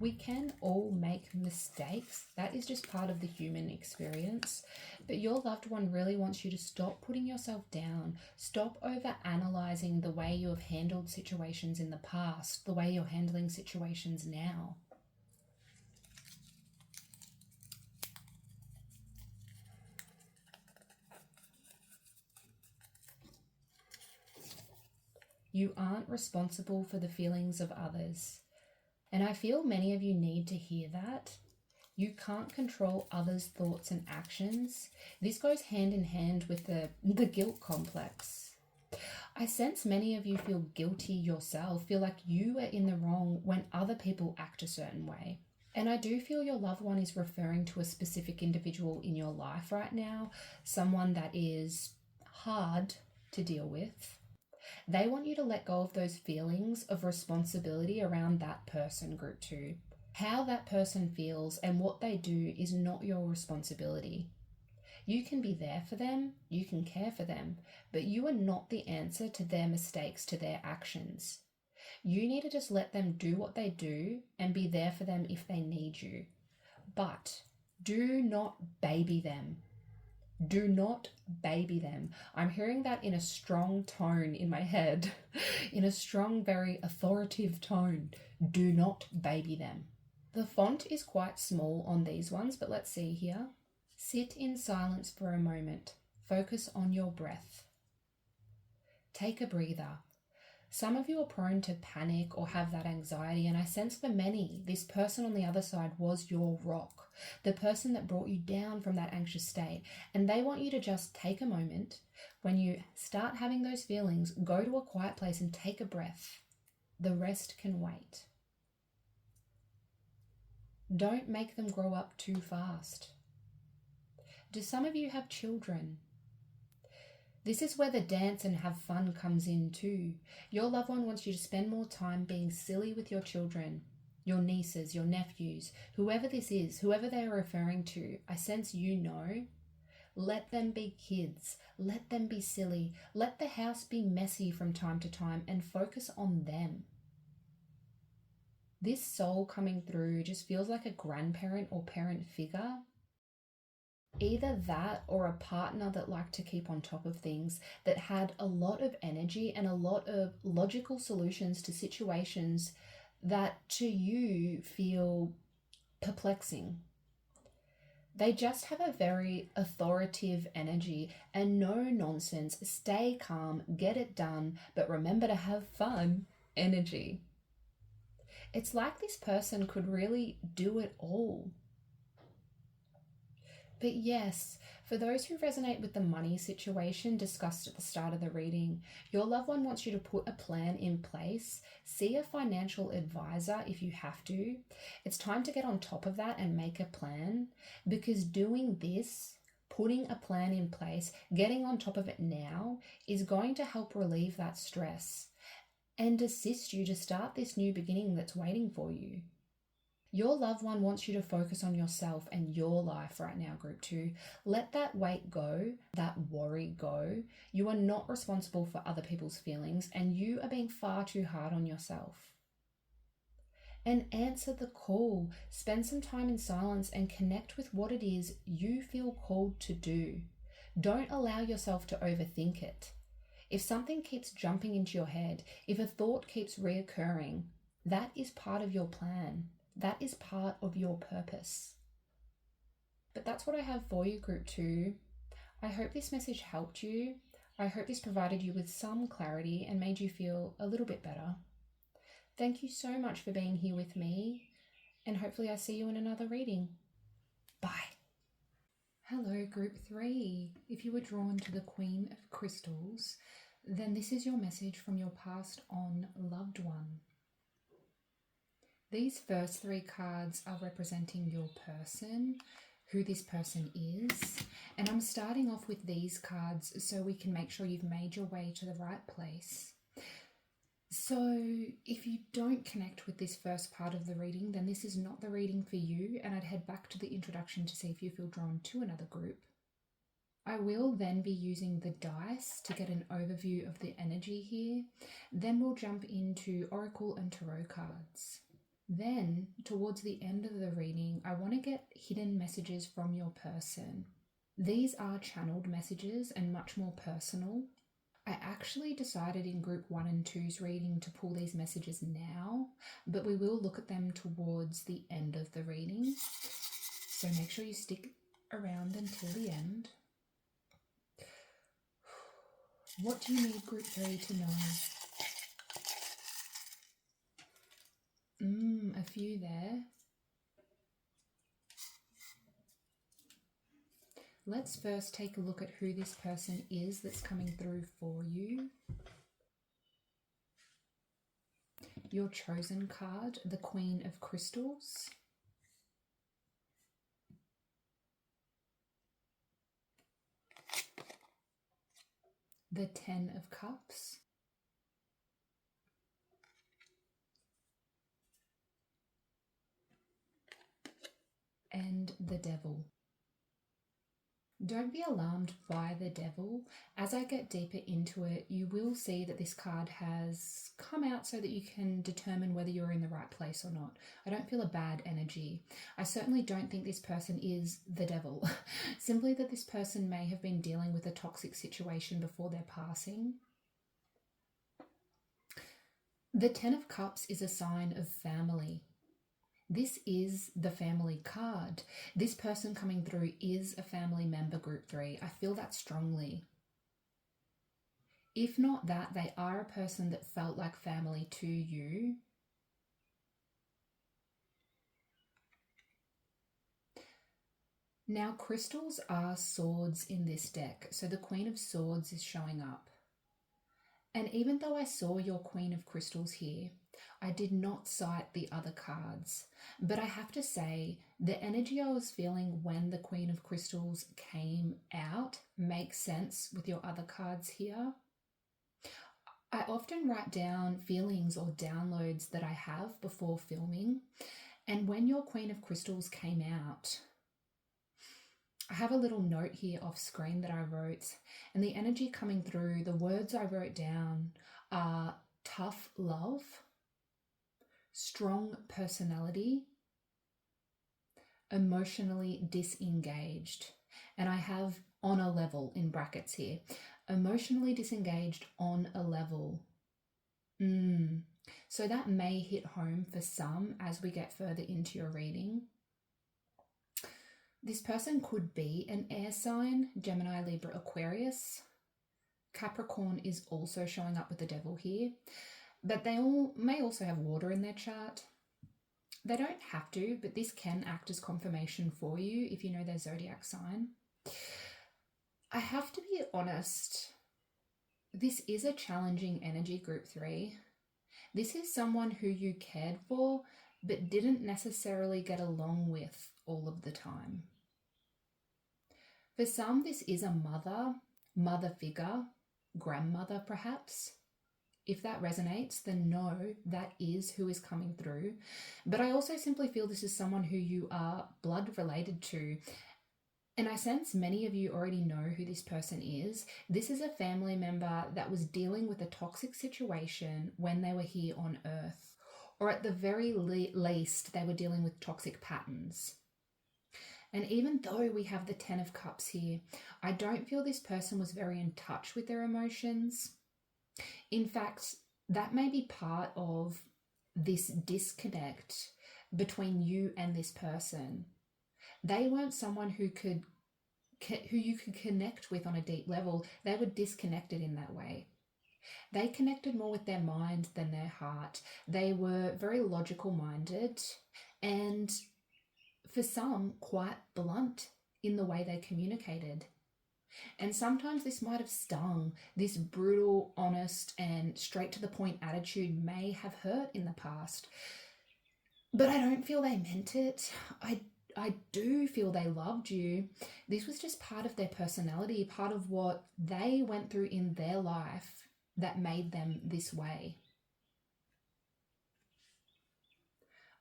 We can all make mistakes. That is just part of the human experience. But your loved one really wants you to stop putting yourself down. Stop over-analyzing the way you have handled situations in the past, the way you're handling situations now. You aren't responsible for the feelings of others. And I feel many of you need to hear that. You can't control others' thoughts and actions. This goes hand in hand with the guilt complex. I sense many of you feel guilty yourself, feel like you are in the wrong when other people act a certain way. And I do feel your loved one is referring to a specific individual in your life right now, someone that is hard to deal with. They want you to let go of those feelings of responsibility around that person, group 2. How that person feels and what they do is not your responsibility. You can be there for them, you can care for them, but you are not the answer to their mistakes, to their actions. You need to just let them do what they do and be there for them if they need you. But do not baby them. Do not baby them. I'm hearing that in a strong tone in my head, in a strong, very authoritative tone. Do not baby them. The font is quite small on these ones, but let's see here. Sit in silence for a moment. Focus on your breath. Take a breather. Some of you are prone to panic or have that anxiety, and I sense for many, this person on the other side was your rock, the person that brought you down from that anxious state, and they want you to just take a moment. When you start having those feelings, go to a quiet place and take a breath. The rest can wait. Don't make them grow up too fast. Do some of you have children? This is where the dance and have fun comes in too. Your loved one wants you to spend more time being silly with your children, your nieces, your nephews, whoever this is, whoever they are referring to. I sense you know. Let them be kids. Let them be silly. Let the house be messy from time to time and focus on them. This soul coming through just feels like a grandparent or parent figure. Either that or a partner that liked to keep on top of things, that had a lot of energy and a lot of logical solutions to situations that to you feel perplexing. They just have a very authoritative energy and no nonsense, stay calm, get it done, but remember to have fun energy. It's like this person could really do it all. But yes, for those who resonate with the money situation discussed at the start of the reading, your loved one wants you to put a plan in place, see a financial advisor if you have to. It's time to get on top of that and make a plan, because doing this, putting a plan in place, getting on top of it now is going to help relieve that stress and assist you to start this new beginning that's waiting for you. Your loved one wants you to focus on yourself and your life right now, group 2. Let that weight go, that worry go. You are not responsible for other people's feelings and you are being far too hard on yourself. And answer the call. Spend some time in silence and connect with what it is you feel called to do. Don't allow yourself to overthink it. If something keeps jumping into your head, if a thought keeps reoccurring, that is part of your plan. That is part of your purpose. But that's what I have for you, group 2. I hope this message helped you. I hope this provided you with some clarity and made you feel a little bit better. Thank you so much for being here with me, and hopefully I see you in another reading. Bye. Hello, group 3. If you were drawn to the Queen of Crystals, then this is your message from your passed on loved one. These first 3 cards are representing your person, who this person is, and I'm starting off with these cards so we can make sure you've made your way to the right place. So if you don't connect with this first part of the reading, then this is not the reading for you, and I'd head back to the introduction to see if you feel drawn to another group. I will then be using the dice to get an overview of the energy here. Then we'll jump into Oracle and Tarot cards. Then, towards the end of the reading, I want to get hidden messages from your person. These are channeled messages and much more personal. I actually decided in group 1 and 2's reading to pull these messages now, but we will look at them towards the end of the reading. So make sure you stick around until the end. What do you need group 3 to know? A few there. Let's first take a look at who this person is that's coming through for you. Your chosen card, the Queen of Crystals. The 10 of Cups. And the Devil. Don't be alarmed by the Devil. As I get deeper into it, you will see that this card has come out so that you can determine whether you're in the right place or not. I don't feel a bad energy. I certainly don't think this person is the Devil. Simply that this person may have been dealing with a toxic situation before their passing. The 10 of Cups is a sign of family. This is the family card. This person coming through is a family member, group 3. I feel that strongly. If not that, they are a person that felt like family to you. Now, crystals are swords in this deck. So the Queen of Swords is showing up. And even though I saw your Queen of Crystals here, I did not cite the other cards. But I have to say, the energy I was feeling when the Queen of Crystals came out makes sense with your other cards here. I often write down feelings or downloads that I have before filming. And when your Queen of Crystals came out, I have a little note here off screen that I wrote, and the energy coming through, the words I wrote down are tough love, strong personality, emotionally disengaged. And I have on a level in brackets here, emotionally disengaged on a level. So that may hit home for some as we get further into your reading. This person could be an air sign, Gemini, Libra, Aquarius. Capricorn is also showing up with the devil here, but they all may also have water in their chart. They don't have to, but this can act as confirmation for you if you know their zodiac sign. I have to be honest, this is a challenging energy, group 3. This is someone who you cared for, but didn't necessarily get along with all of the time. For some, this is a mother figure, grandmother perhaps. If that resonates, then know that is who is coming through. But I also simply feel this is someone who you are blood related to. And I sense many of you already know who this person is. This is a family member that was dealing with a toxic situation when they were here on Earth. Or at the very least, they were dealing with toxic patterns. And even though we have the 10 of Cups here, I don't feel this person was very in touch with their emotions. In fact, that may be part of this disconnect between you and this person. They weren't someone who you could connect with on a deep level. They were disconnected in that way. They connected more with their mind than their heart. They were very logical minded and for some quite blunt in the way they communicated. And sometimes this might have stung. This brutal, honest, and straight to the point attitude may have hurt in the past. But I don't feel they meant it. I do feel they loved you. This was just part of their personality, part of what they went through in their life that made them this way.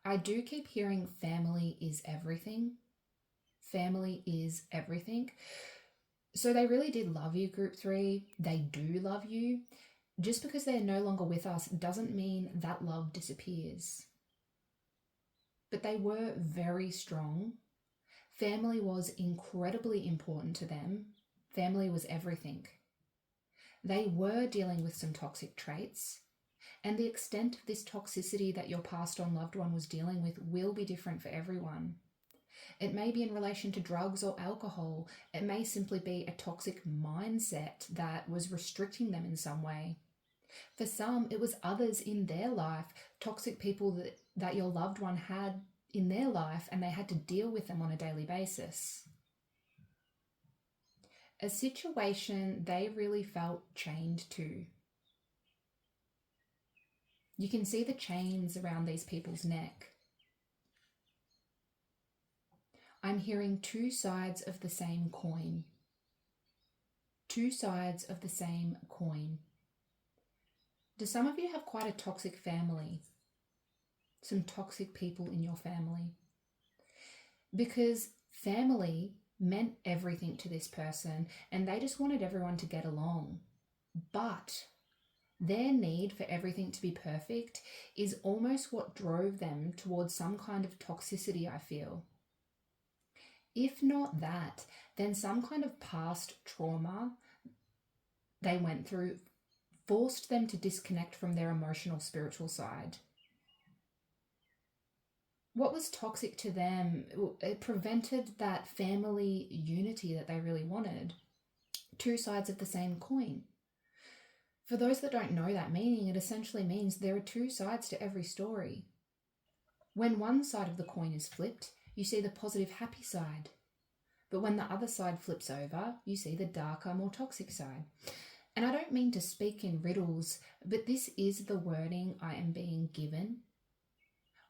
I do keep hearing family is everything. Family is everything. So they really did love you, group 3. They do love you. Just because they're no longer with us doesn't mean that love disappears. But they were very strong. Family was incredibly important to them. Family was everything. They were dealing with some toxic traits. And the extent of this toxicity that your passed on loved one was dealing with will be different for everyone. It may be in relation to drugs or alcohol. It may simply be a toxic mindset that was restricting them in some way. For some, it was others in their life, toxic people that your loved one had in their life, and they had to deal with them on a daily basis. A situation they really felt chained to. You can see the chains around these people's neck. I'm hearing two sides of the same coin. Two sides of the same coin. Do some of you have quite a toxic family? Some toxic people in your family? Because family meant everything to this person and they just wanted everyone to get along. But their need for everything to be perfect is almost what drove them towards some kind of toxicity, I feel. If not that, then some kind of past trauma they went through forced them to disconnect from their emotional, spiritual side. What was toxic to them? It prevented that family unity that they really wanted. Two sides of the same coin. For those that don't know that meaning, it essentially means there are two sides to every story. When one side of the coin is flipped, you see the positive, happy side. But when the other side flips over, you see the darker, more toxic side. And I don't mean to speak in riddles, but this is the wording I am being given.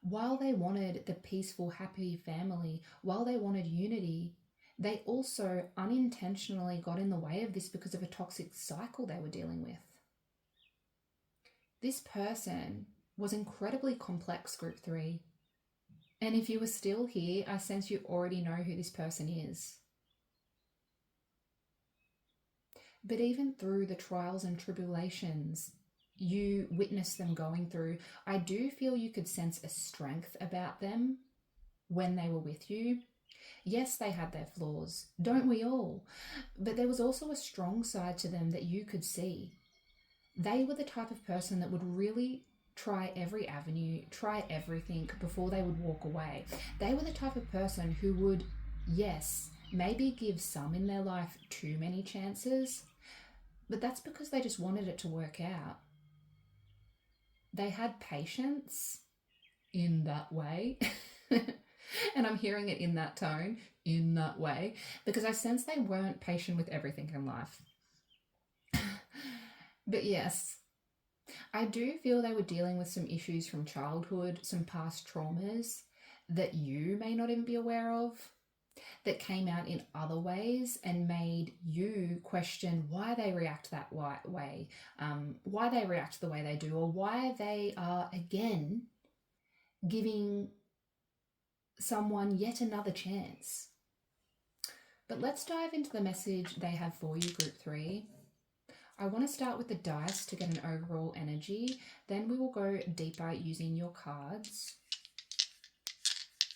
While they wanted the peaceful, happy family, while they wanted unity, they also unintentionally got in the way of this because of a toxic cycle they were dealing with. This person was incredibly complex, Group 3. And if you were still here, I sense you already know who this person is. But even through the trials and tribulations you witnessed them going through, I do feel you could sense a strength about them when they were with you. Yes, they had their flaws, don't we all? But there was also a strong side to them that you could see. They were the type of person that would really try every avenue, try everything before they would walk away. They were the type of person who would, yes, maybe give some in their life too many chances, but that's because they just wanted it to work out. They had patience in that way. And I'm hearing it in that tone, in that way, because I sense they weren't patient with everything in life. But yes, I do feel they were dealing with some issues from childhood, some past traumas that you may not even be aware of, that came out in other ways and made you question why they react that way, why they react the way they do, or why they are, again, giving someone yet another chance. But let's dive into the message they have for you, Group 3. I want to start with the dice to get an overall energy. Then we will go deeper using your cards.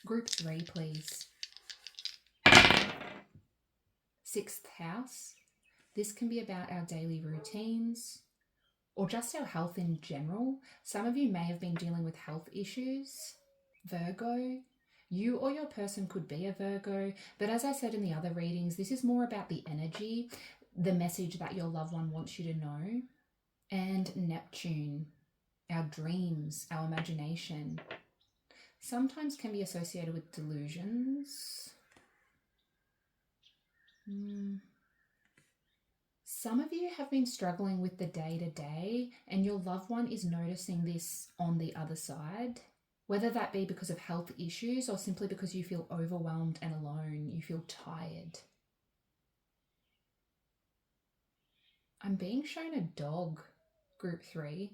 Group 3, please. 6th house. This can be about our daily routines or just our health in general. Some of you may have been dealing with health issues. Virgo. You or your person could be a Virgo, but as I said in the other readings, this is more about the energy, the message that your loved one wants you to know. And Neptune, our dreams, our imagination, sometimes can be associated with delusions. Some of you have been struggling with the day-to-day, and your loved one is noticing this on the other side. Whether that be because of health issues or simply because you feel overwhelmed and alone, you feel tired. I'm being shown a dog, Group 3.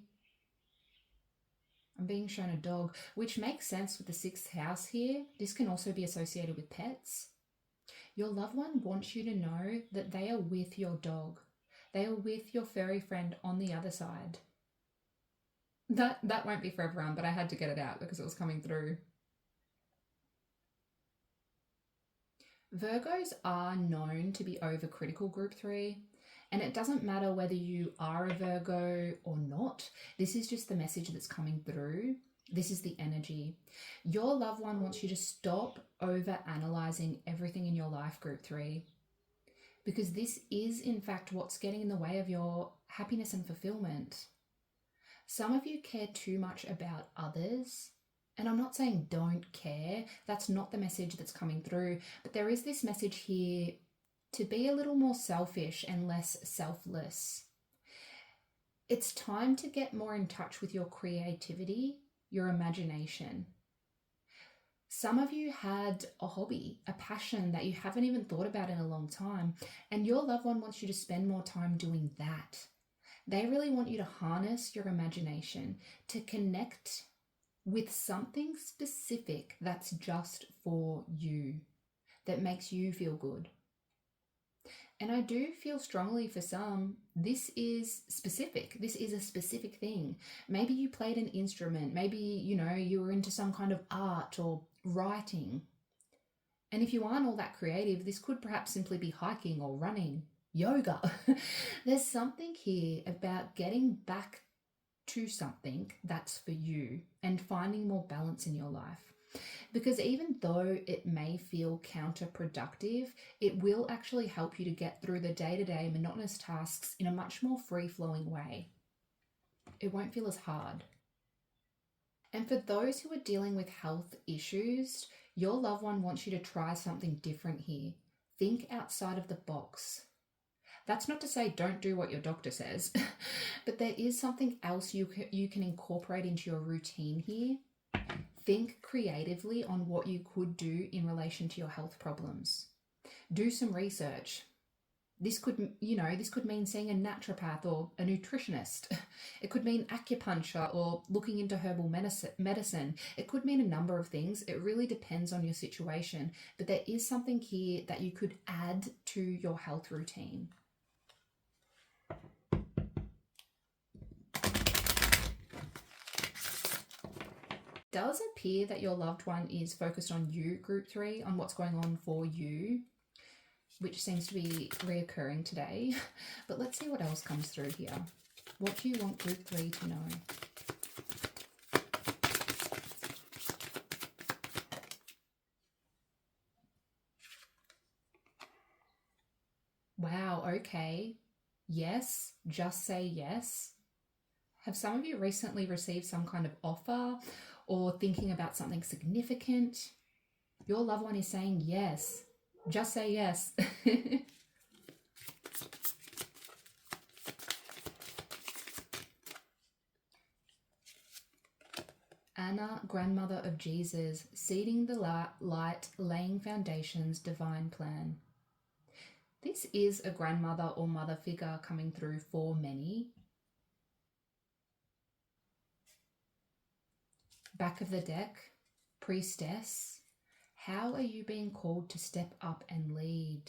I'm being shown a dog, which makes sense with the 6th house here. This can also be associated with pets. Your loved one wants you to know that they are with your dog. They are with your furry friend on the other side. That won't be for everyone, but I had to get it out because it was coming through. Virgos are known to be overcritical, Group 3, and it doesn't matter whether you are a Virgo or not. This is just the message that's coming through. This is the energy. Your loved one wants you to stop over-analyzing everything in your life, Group 3, because this is, in fact, what's getting in the way of your happiness and fulfillment. Some of you care too much about others, and I'm not saying don't care. That's not the message that's coming through, but there is this message here to be a little more selfish and less selfless. It's time to get more in touch with your creativity, your imagination. Some of you had a hobby, a passion that you haven't even thought about in a long time, and your loved one wants you to spend more time doing that. They really want you to harness your imagination, to connect with something specific that's just for you, that makes you feel good. And I do feel strongly for some, this is specific. This is a specific thing. Maybe you played an instrument. Maybe, you were into some kind of art or writing. And if you aren't all that creative, this could perhaps simply be hiking or running, yoga. There's something here about getting back to something that's for you and finding more balance in your life. Because even though it may feel counterproductive, it will actually help you to get through the day-to-day monotonous tasks in a much more free-flowing way. It won't feel as hard. And for those who are dealing with health issues, your loved one wants you to try something different here. Think outside of the box. That's not to say don't do what your doctor says, but there is something else you can incorporate into your routine here. Think creatively on what you could do in relation to your health problems. Do some research. This could mean seeing a naturopath or a nutritionist. It could mean acupuncture or looking into herbal medicine. It could mean a number of things. It really depends on your situation. But there is something here that you could add to your health routine. It does appear that your loved one is focused on you, group 3, on what's going on for you, which seems to be reoccurring today. But let's see what else comes through here. What do you want group 3 to know? Wow, okay. Yes, just say yes. Have some of you recently received some kind of offer or thinking about something significant? Your loved one is saying yes. Just say yes. Anna, grandmother of Jesus, seeding the light, laying foundations, divine plan. This is a grandmother or mother figure coming through for many. Back of the deck, priestess. How are you being called to step up and lead?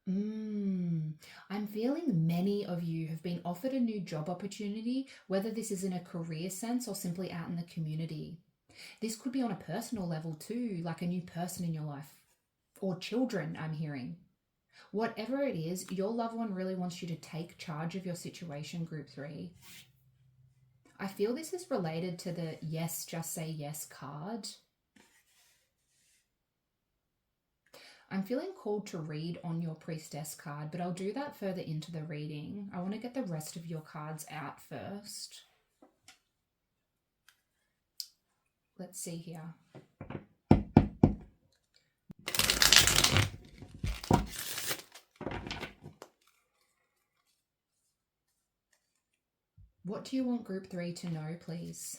I'm feeling many of you have been offered a new job opportunity, whether this is in a career sense or simply out in the community. This could be on a personal level too, like a new person in your life, or children, I'm hearing. Whatever it is, your loved one really wants you to take charge of your situation, group 3. I feel this is related to the yes, just say yes card. I'm feeling called to read on your priestess card, but I'll do that further into the reading. I want to get the rest of your cards out first. Let's see here. What do you want group 3 to know, please?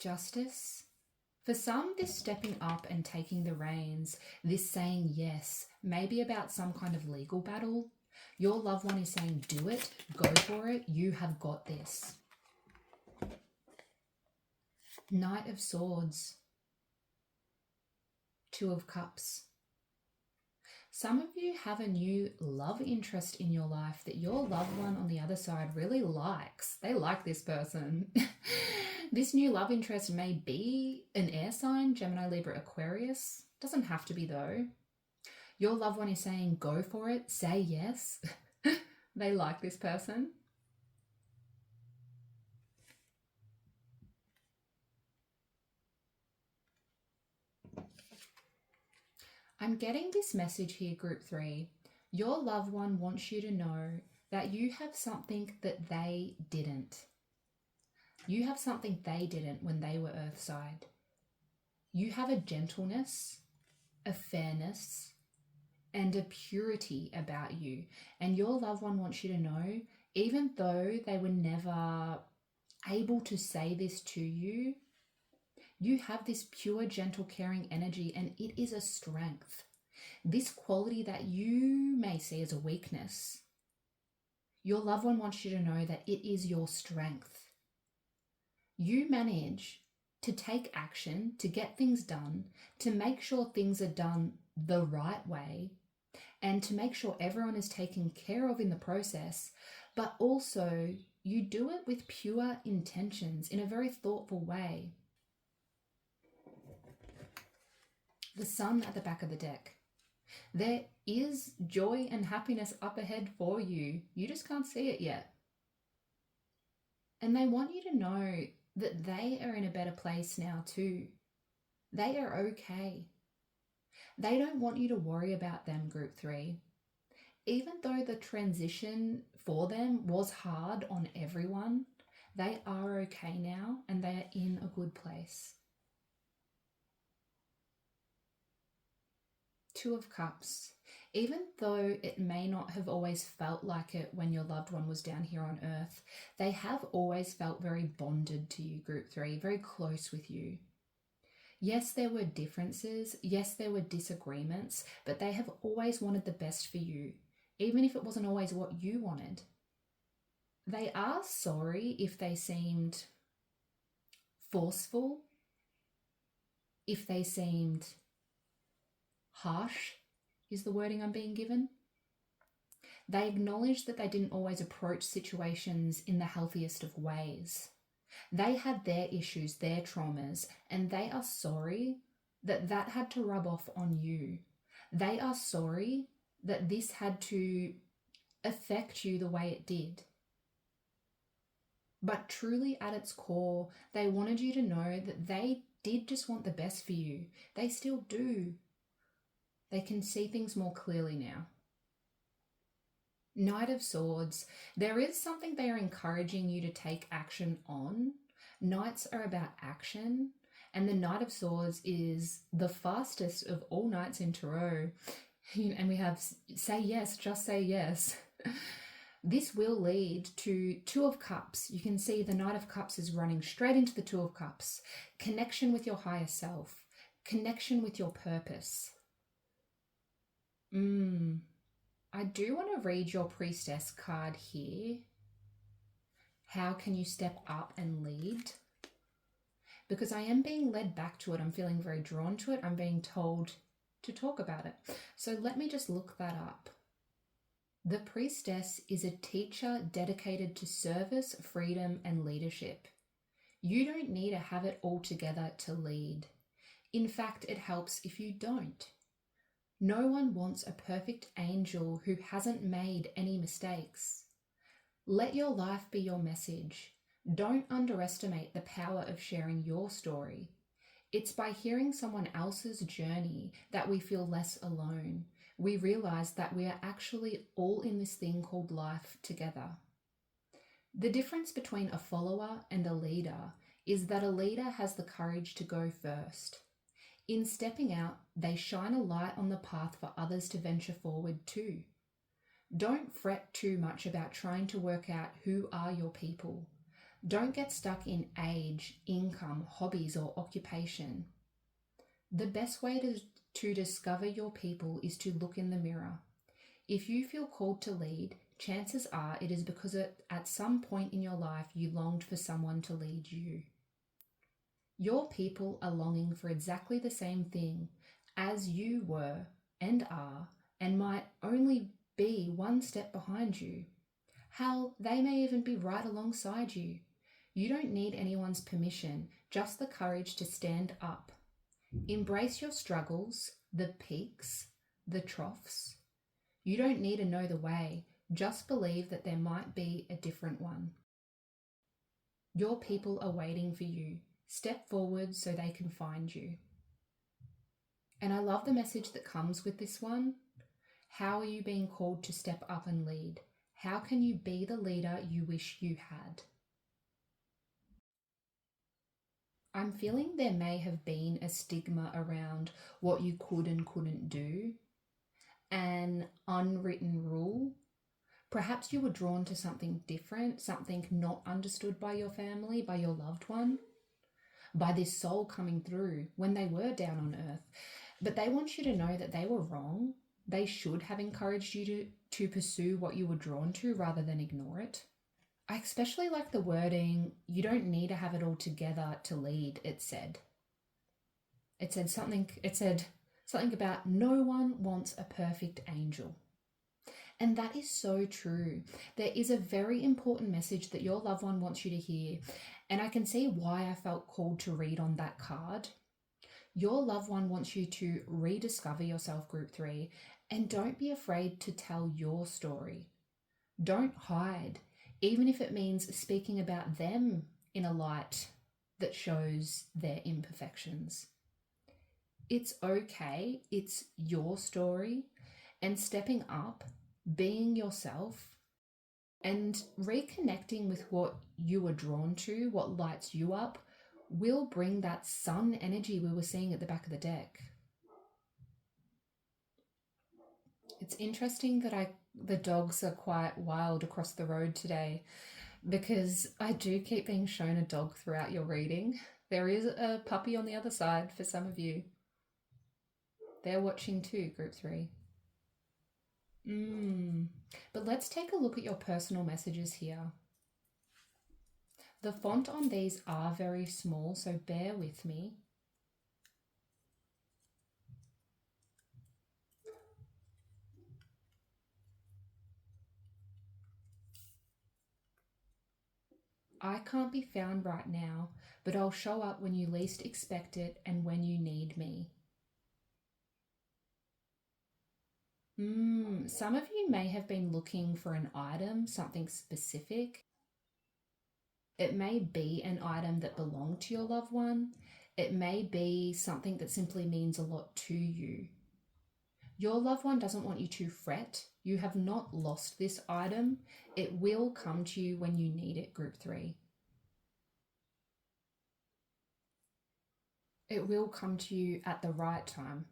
Justice. For some, this stepping up and taking the reins, this saying yes, may be about some kind of legal battle. Your loved one is saying, do it, go for it, you have got this. Knight of Swords. 2 of Cups. Some of you have a new love interest in your life that your loved one on the other side really likes. They like this person. This new love interest may be an air sign, Gemini, Libra, Aquarius. Doesn't have to be though. Your loved one is saying, go for it, say yes. They like this person. I'm getting this message here, group 3. Your loved one wants you to know that you have something that they didn't. You have something they didn't when they were Earthside. You have a gentleness, a fairness, and a purity about you. And your loved one wants you to know, even though they were never able to say this to you, you have this pure, gentle, caring energy, and it is a strength. This quality that you may see as a weakness, your loved one wants you to know that it is your strength. You manage to take action, to get things done, to make sure things are done the right way, and to make sure everyone is taken care of in the process, but also you do it with pure intentions in a very thoughtful way. The Sun at the back of the deck. There is joy and happiness up ahead for you. You just can't see it yet. And they want you to know that they are in a better place now too. They are okay. They don't want you to worry about them, group 3. Even though the transition for them was hard on everyone, they are okay now and they are in a good place. Two of Cups. Even though it may not have always felt like it when your loved one was down here on earth, they have always felt very bonded to you, Group 3, very close with you. Yes, there were differences. Yes, there were disagreements, but they have always wanted the best for you, even if it wasn't always what you wanted. They are sorry if they seemed forceful, if they seemed harsh, is the wording I'm being given. They acknowledge that they didn't always approach situations in the healthiest of ways. They had their issues, their traumas, and they are sorry that that had to rub off on you. They are sorry that this had to affect you the way it did. But truly at its core, they wanted you to know that they did just want the best for you. They still do. They can see things more clearly now. Knight of Swords. There is something they are encouraging you to take action on. Knights are about action, and the Knight of Swords is the fastest of all knights in Tarot. And we have say yes, just say yes. This will lead to Two of Cups. You can see the Knight of Cups is running straight into the Two of Cups. Connection with your higher self. Connection with your purpose. I do want to read your Priestess card here. How can you step up and lead? Because I am being led back to it. I'm feeling very drawn to it. I'm being told to talk about it. So let me just look that up. The Priestess is a teacher dedicated to service, freedom, and leadership. You don't need to have it all together to lead. In fact, it helps if you don't. No one wants a perfect angel who hasn't made any mistakes. Let your life be your message. Don't underestimate the power of sharing your story. It's by hearing someone else's journey that we feel less alone. We realize that we are actually all in this thing called life together. The difference between a follower and a leader is that a leader has the courage to go first. In stepping out, they shine a light on the path for others to venture forward too. Don't fret too much about trying to work out who are your people. Don't get stuck in age, income, hobbies, or occupation. The best way to discover your people is to look in the mirror. If you feel called to lead, chances are it is because at some point in your life you longed for someone to lead you. Your people are longing for exactly the same thing as you were and are, and might only be one step behind you. Hell, they may even be right alongside you. You don't need anyone's permission, just the courage to stand up. Embrace your struggles, the peaks, the troughs. You don't need to know the way, just believe that there might be a different one. Your people are waiting for you. Step forward so they can find you. And I love the message that comes with this one. How are you being called to step up and lead? How can you be the leader you wish you had? I'm feeling there may have been a stigma around what you could and couldn't do, an unwritten rule. Perhaps you were drawn to something different, something not understood by your family, by your loved one, by this soul coming through when they were down on earth. But they want you to know that they were wrong. They should have encouraged you to pursue what you were drawn to rather than ignore it. I especially like the wording, you don't need to have it all together to lead, it said. It said something about no one wants a perfect angel. And that is so true. There is a very important message that your loved one wants you to hear. And I can see why I felt called to read on that card. Your loved one wants you to rediscover yourself, Group 3, and don't be afraid to tell your story. Don't hide, even if it means speaking about them in a light that shows their imperfections. It's okay, it's your story, and stepping up, being yourself, and reconnecting with what you are drawn to, what lights you up, will bring that sun energy we were seeing at the back of the deck. It's interesting that the dogs are quite wild across the road today because I do keep being shown a dog throughout your reading. There is a puppy on the other side for some of you. They're watching too, group 3. But let's take a look at your personal messages here. The font on these are very small, so bear with me. I can't be found right now, but I'll show up when you least expect it and when you need me. Some of you may have been looking for an item, something specific. It may be an item that belonged to your loved one. It may be something that simply means a lot to you. Your loved one doesn't want you to fret. You have not lost this item. It will come to you when you need it, group 3. It will come to you at the right time.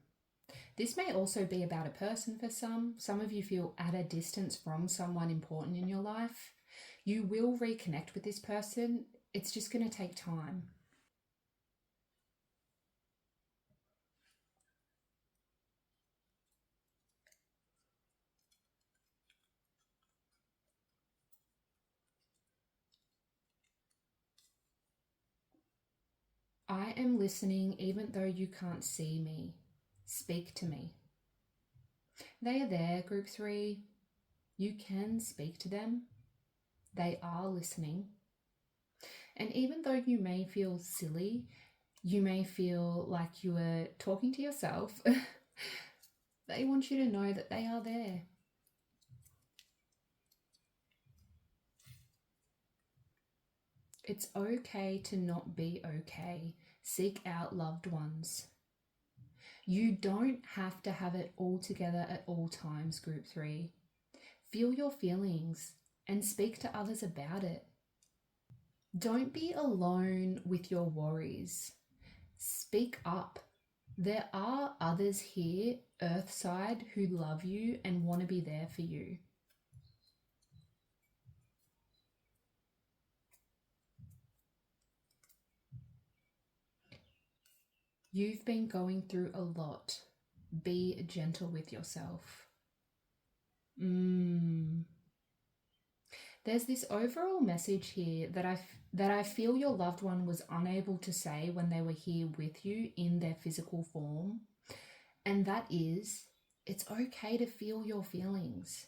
This may also be about a person for some. Some of you feel at a distance from someone important in your life. You will reconnect with this person. It's just going to take time. I am listening even though you can't see me. Speak to me. They are there, group 3. You can speak to them. They are listening. And even though you may feel silly, you may feel like you are talking to yourself, they want you to know that they are there. It's okay to not be okay. Seek out loved ones. You don't have to have it all together at all times, group 3. Feel your feelings and speak to others about it. Don't be alone with your worries. Speak up. There are others here, Earthside, who love you and want to be there for you. You've been going through a lot. Be gentle with yourself. There's this overall message here that I feel your loved one was unable to say when they were here with you in their physical form. And that is, it's okay to feel your feelings.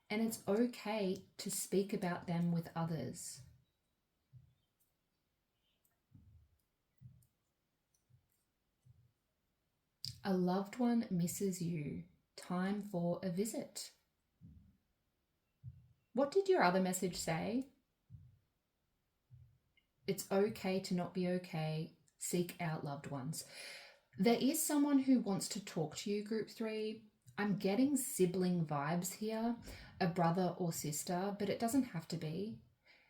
And it's okay to speak about them with others. A loved one misses you. Time for a visit. What did your other message say? It's okay to not be okay. Seek out loved ones. There is someone who wants to talk to you, group 3. I'm getting sibling vibes here, a brother or sister, but it doesn't have to be.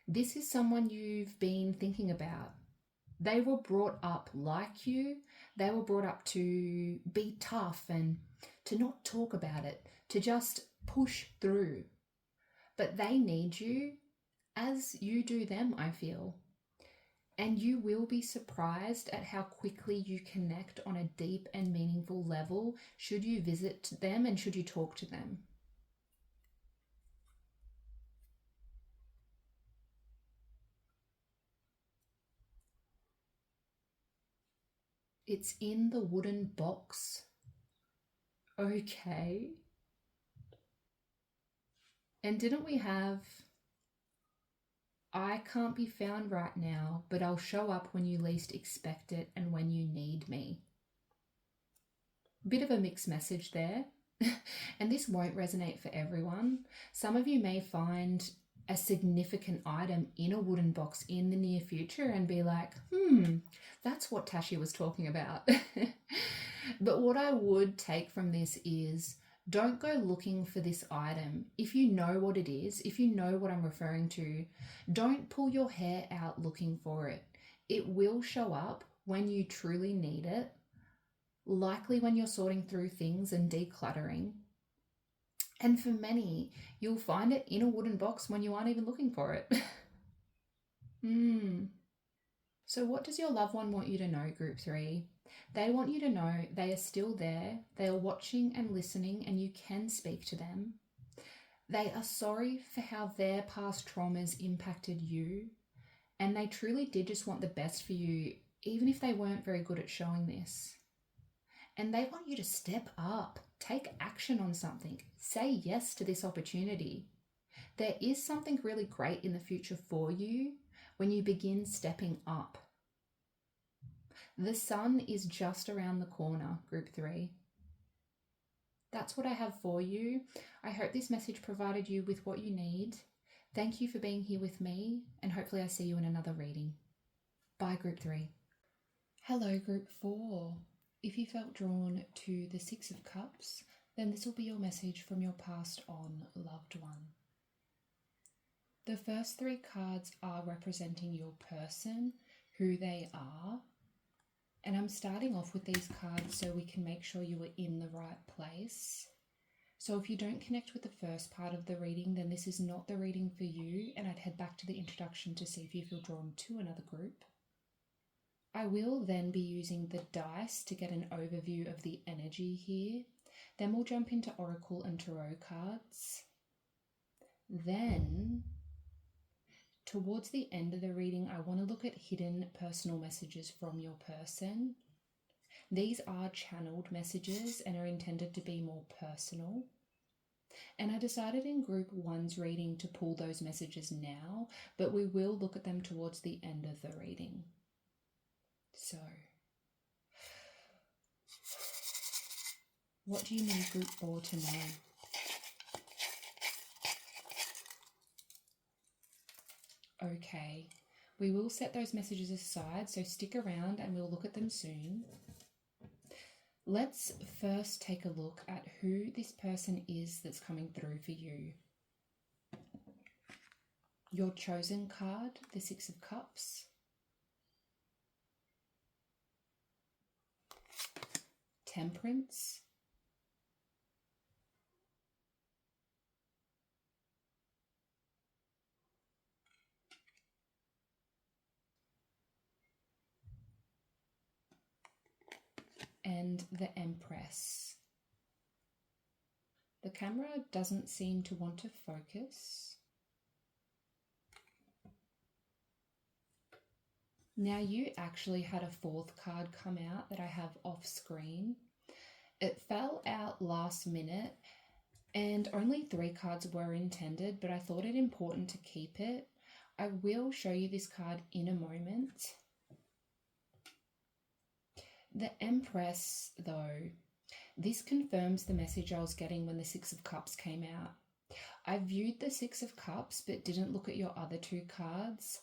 This is someone you've been thinking about. They were brought up like you. They were brought up to be tough and to not talk about it, to just push through. But they need you as you do them, I feel. And you will be surprised at how quickly you connect on a deep and meaningful level should you visit them and should you talk to them. It's in the wooden box. Okay. And didn't we have, I can't be found right now, but I'll show up when you least expect it and when you need me. Bit of a mixed message there. And this won't resonate for everyone. Some of you may find a significant item in a wooden box in the near future and be like, that's what Tashi was talking about. But what I would take from this is, don't go looking for this item. If you know what it is, if you know what I'm referring to, don't pull your hair out looking for it. It will show up when you truly need it, likely when you're sorting through things and decluttering. And for many, you'll find it in a wooden box when you aren't even looking for it. So what does your loved one want you to know, group 3? They want you to know they are still there, they are watching and listening, and you can speak to them. They are sorry for how their past traumas impacted you, and they truly did just want the best for you, even if they weren't very good at showing this. And they want you to step up, take action on something, say yes to this opportunity. There is something really great in the future for you when you begin stepping up. The sun is just around the corner, group 3. That's what I have for you. I hope this message provided you with what you need. Thank you for being here with me, and hopefully I see you in another reading. Bye, group 3. Hello, group 4. If you felt drawn to the 6 of Cups, then this will be your message from your passed on loved one. The first 3 cards are representing your person, who they are, and I'm starting off with these cards so we can make sure you are in the right place. So if you don't connect with the first part of the reading, then this is not the reading for you, and I'd head back to the introduction to see if you feel drawn to another group. I will then be using the dice to get an overview of the energy here. Then we'll jump into Oracle and Tarot cards. Then, towards the end of the reading, I want to look at hidden personal messages from your person. These are channeled messages and are intended to be more personal. And I decided in group 1's reading to pull those messages now, but we will look at them towards the end of the reading. So, what do you need group 4 to know? Okay, we will set those messages aside, so stick around and we'll look at them soon. Let's first take a look at who this person is that's coming through for you. Your chosen card, the 6 of Cups. Temperance. And the Empress. The camera doesn't seem to want to focus. Now you actually had a 4th card come out that I have off screen. It fell out last minute and only 3 cards were intended, but I thought it important to keep it. I will show you this card in a moment. The Empress, though, this confirms the message I was getting when the 6 of Cups came out. I viewed the 6 of Cups but didn't look at your other 2 cards.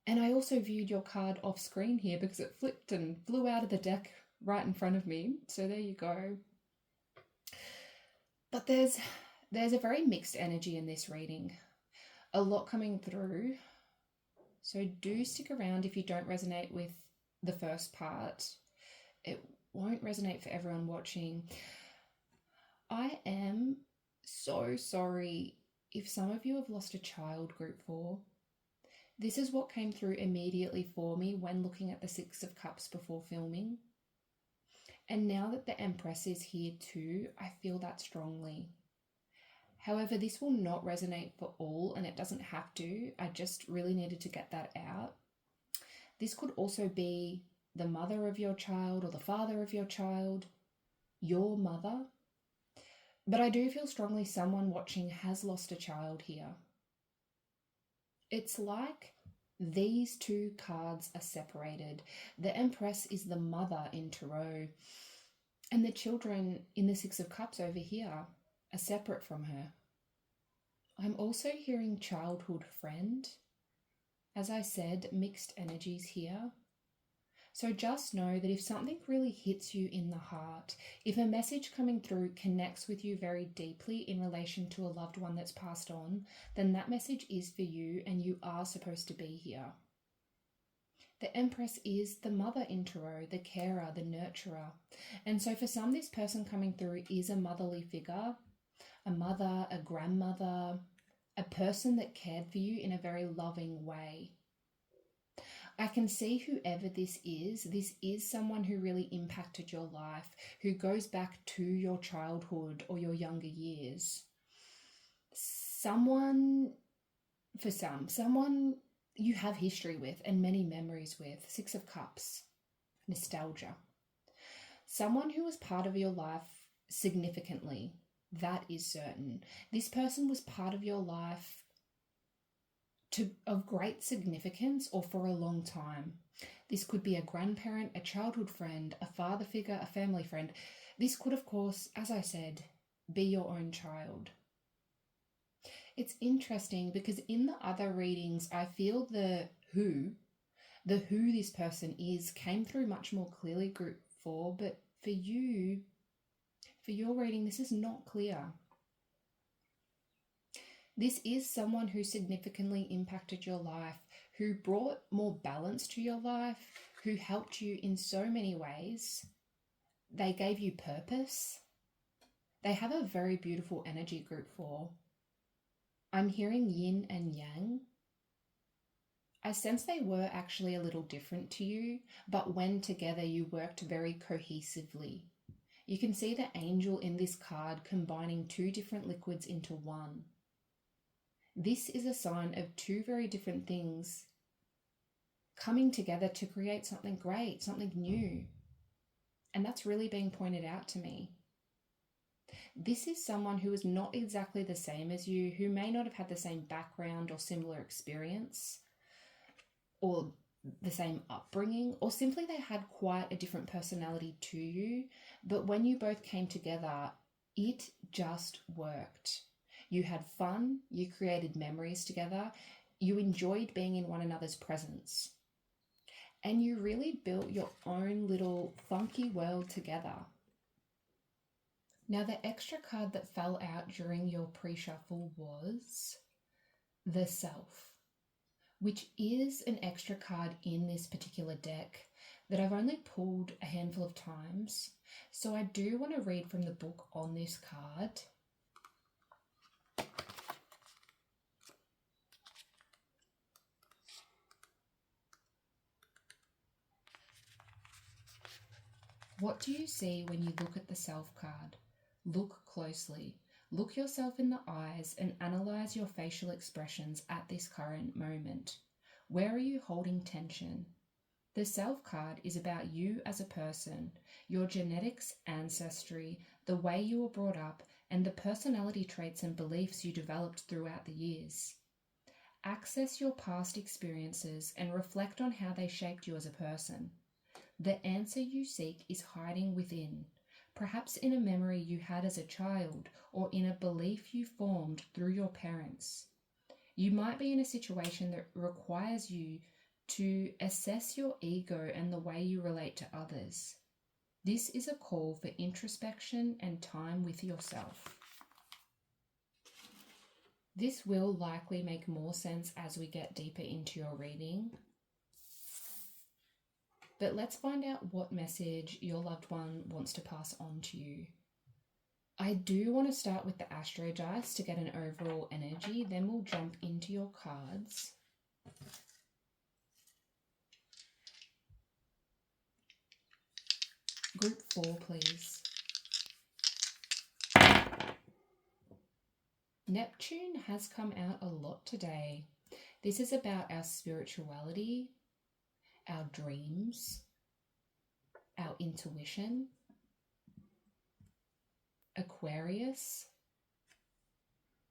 And I also viewed your card off screen here because it flipped and flew out of the deck right in front of me. So there you go. But there's a very mixed energy in this reading. A lot coming through. So do stick around if you don't resonate with the first part. It won't resonate for everyone watching. I am so sorry if some of you have lost a child, group 4. This is what came through immediately for me when looking at the 6 of Cups before filming. And now that the Empress is here too, I feel that strongly. However, this will not resonate for all, and it doesn't have to. I just really needed to get that out. This could also be the mother of your child or the father of your child, your mother. But I do feel strongly someone watching has lost a child here. It's like these 2 cards are separated. The Empress is the mother in Tarot, and the children in the 6 of Cups over here are separate from her. I'm also hearing childhood friend. As I said, mixed energies here. So just know that if something really hits you in the heart, if a message coming through connects with you very deeply in relation to a loved one that's passed on, then that message is for you and you are supposed to be here. The Empress is the mother in Tarot, the carer, the nurturer. And so for some, this person coming through is a motherly figure. a mother, a grandmother, a person that cared for you in a very loving way. I can see whoever this is someone who really impacted your life, who goes back to your childhood or your younger years. Someone you have history with and many memories with. 6 of Cups, nostalgia. Someone who was part of your life significantly, that is certain. This person was part of your life of great significance or for a long time. This could be a grandparent, a childhood friend, a father figure, a family friend. This could, of course, as I said, be your own child. It's interesting because in the other readings, I feel the who this person is came through much more clearly, group 4, but for you, for your reading, this is not clear. This is someone who significantly impacted your life, who brought more balance to your life, who helped you in so many ways. They gave you purpose. They have a very beautiful energy, group 4. I'm hearing yin and yang. I sense they were actually a little different to you, but when together you worked very cohesively. You can see the angel in this card combining 2 different liquids into one. This is a sign of 2 very different things coming together to create something great, something new. And that's really being pointed out to me. This is someone who is not exactly the same as you, who may not have had the same background or similar experience or the same upbringing, or simply they had quite a different personality to you. But when you both came together, it just worked. You had fun, you created memories together, you enjoyed being in one another's presence, and you really built your own little funky world together. Now, the extra card that fell out during your pre-shuffle was the Self, which is an extra card in this particular deck that I've only pulled a handful of times. So I do want to read from the book on this card. What do you see when you look at the Self card? Look closely. Look yourself in the eyes and analyze your facial expressions at this current moment. Where are you holding tension? The Self card is about you as a person, your genetics, ancestry, the way you were brought up, and the personality traits and beliefs you developed throughout the years. Access your past experiences and reflect on how they shaped you as a person. The answer you seek is hiding within, perhaps in a memory you had as a child or in a belief you formed through your parents. You might be in a situation that requires you to assess your ego and the way you relate to others. This is a call for introspection and time with yourself. This will likely make more sense as we get deeper into your reading. But let's find out what message your loved one wants to pass on to you. I do want to start with the Astro Dice to get an overall energy, then we'll jump into your cards. Group 4, please. Neptune has come out a lot today. This is about our spirituality, our dreams, our intuition. Aquarius.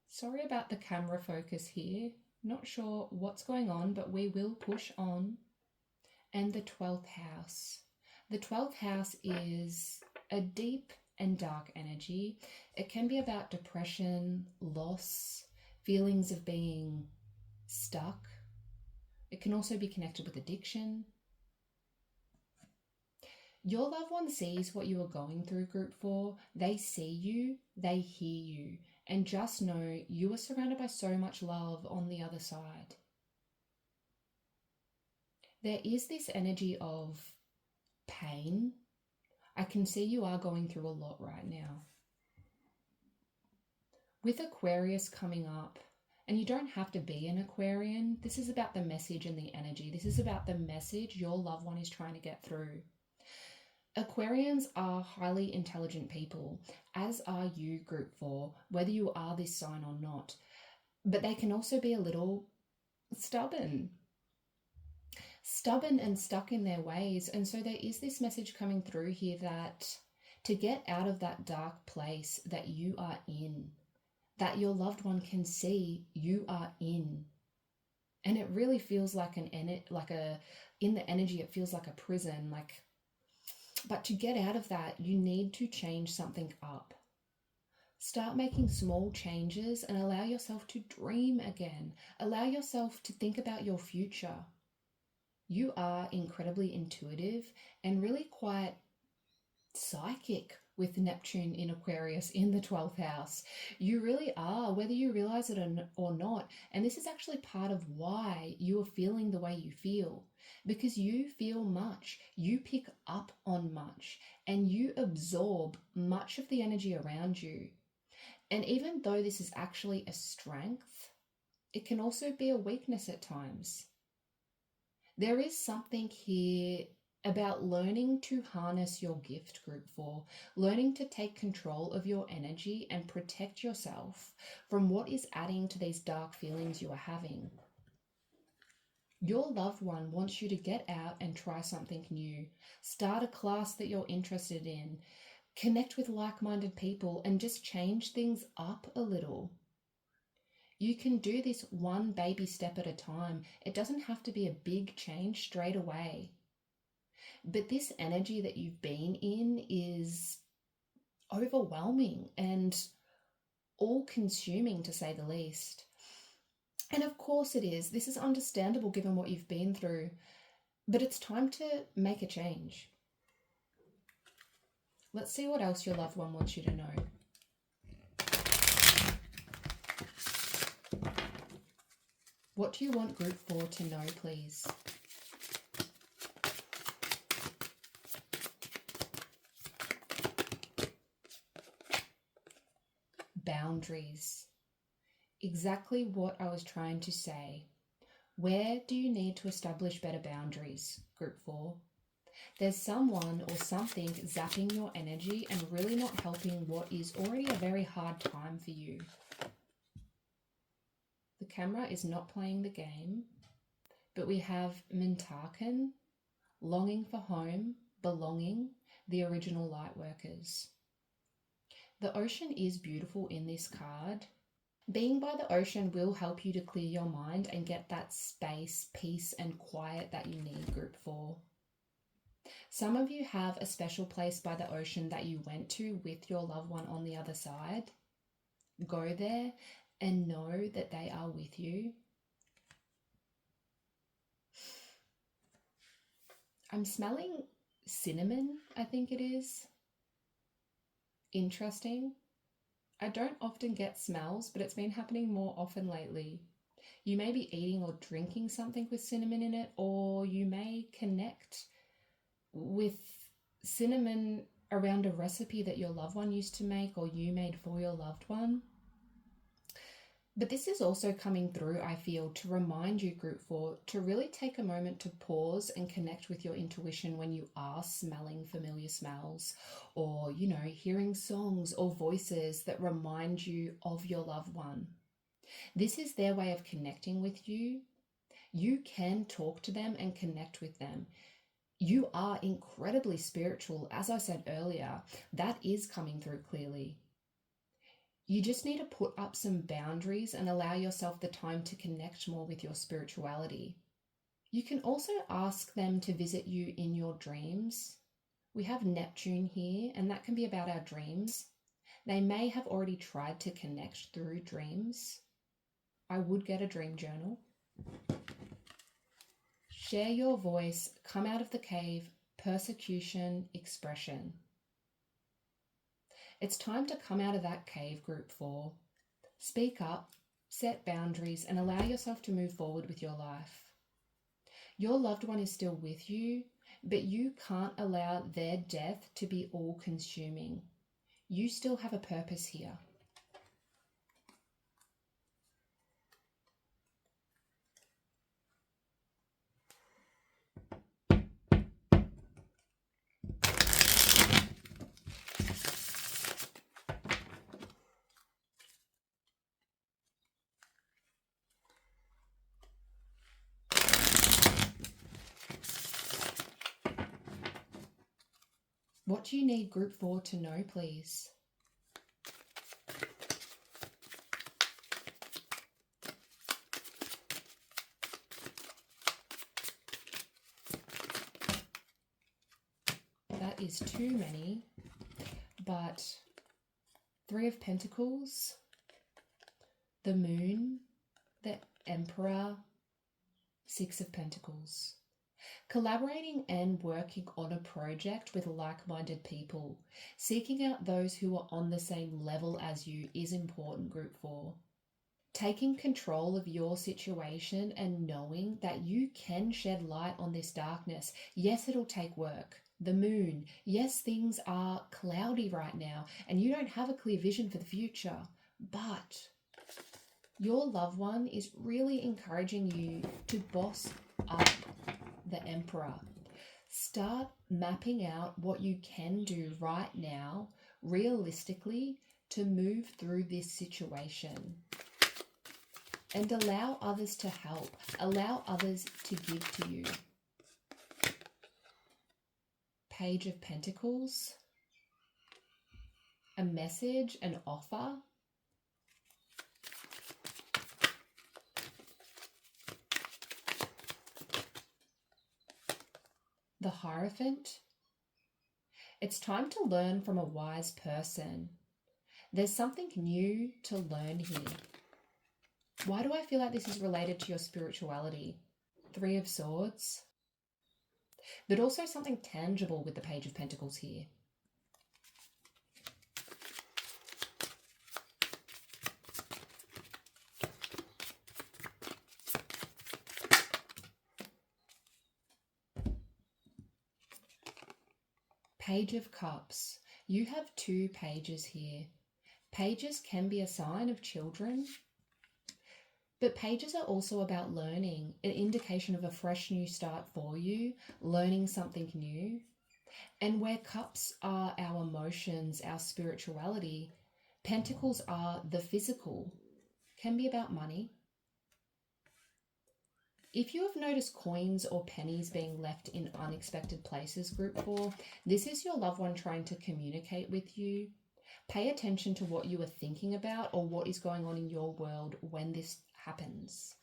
Sorry about the camera focus here. Not sure what's going on, but we will push on. And the 12th house. The 12th house is a deep and dark energy. It can be about depression, loss, feelings of being stuck. It can also be connected with addiction. Your loved one sees what you are going through, group 4. They see you, they hear you, and just know you are surrounded by so much love on the other side. There is this energy of pain. I can see you are going through a lot right now. With Aquarius coming up, and you don't have to be an Aquarian, this is about the message and the energy. This is about the message your loved one is trying to get through. Aquarians are highly intelligent people, as are you, Group 4, whether you are this sign or not. But they can also be a little stubborn and stuck in their ways. And so there is this message coming through here that to get out of that dark place that you are in, that your loved one can see you are in. And it really feels like in the energy, it feels like a prison, but to get out of that, you need to change something up. Start making small changes and allow yourself to dream again. Allow yourself to think about your future. You are incredibly intuitive and really quite psychic with Neptune in Aquarius in the 12th house. You really are, whether you realize it or not. And this is actually part of why you are feeling the way you feel. Because you feel much, you pick up on much, and you absorb much of the energy around you. And even though this is actually a strength, it can also be a weakness at times. There is something here about learning to harness your gift, Group 4, learning to take control of your energy and protect yourself from what is adding to these dark feelings you are having. Your loved one wants you to get out and try something new, start a class that you're interested in, connect with like-minded people, and just change things up a little. You can do this one baby step at a time. It doesn't have to be a big change straight away. But this energy that you've been in is overwhelming and all-consuming, to say the least. And of course it is. This is understandable given what you've been through. But it's time to make a change. Let's see what else your loved one wants you to know. What do you want Group 4 to know, please? Boundaries. Exactly what I was trying to say. Where do you need to establish better boundaries, Group 4? There's someone or something zapping your energy and really not helping what is already a very hard time for you. The camera is not playing the game, but we have Mintaken, longing for home, belonging, the original light workers. The ocean is beautiful in this card. Being by the ocean will help you to clear your mind and get that space, peace, and quiet that you need, Group 4. Some of you have a special place by the ocean that you went to with your loved one on the other side. Go there and know that they are with you. I'm smelling cinnamon, I think it is. Interesting. I don't often get smells, but it's been happening more often lately. You may be eating or drinking something with cinnamon in it, or you may connect with cinnamon around a recipe that your loved one used to make or you made for your loved one. But this is also coming through, I feel, to remind you, Group 4, to really take a moment to pause and connect with your intuition when you are smelling familiar smells or, hearing songs or voices that remind you of your loved one. This is their way of connecting with you. You can talk to them and connect with them. You are incredibly spiritual, as I said earlier. That is coming through clearly. You just need to put up some boundaries and allow yourself the time to connect more with your spirituality. You can also ask them to visit you in your dreams. We have Neptune here, and that can be about our dreams. They may have already tried to connect through dreams. I would get a dream journal. Share your voice, come out of the cave, persecution, expression. It's time to come out of that cave, Group 4. Speak up, set boundaries, and allow yourself to move forward with your life. Your loved one is still with you, but you can't allow their death to be all-consuming. You still have a purpose here. What do you need group 4 to know, please? That is too many, but 3 of Pentacles, the Moon, the Emperor, 6 of Pentacles. Collaborating and working on a project with like-minded people, seeking out those who are on the same level as you is important, group 4. Taking control of your situation and knowing that you can shed light on this darkness. Yes, it'll take work. The Moon. Yes, things are cloudy right now and you don't have a clear vision for the future, but your loved one is really encouraging you to boss up the Emperor. Start mapping out what you can do right now, realistically, to move through this situation. And allow others to help. Allow others to give to you. Page of Pentacles. A message, an offer. The Hierophant. It's time to learn from a wise person. There's something new to learn here. Why do I feel like this is related to your spirituality? 3 of Swords. But also something tangible with the Page of Pentacles here. Page of Cups. You have 2 pages here. Pages can be a sign of children, but pages are also about learning, an indication of a fresh new start for you, learning something new. And where cups are our emotions, our spirituality, pentacles are the physical, can be about money. If you have noticed coins or pennies being left in unexpected places, group 4, this is your loved one trying to communicate with you. Pay attention to what you are thinking about or what is going on in your world when this happens.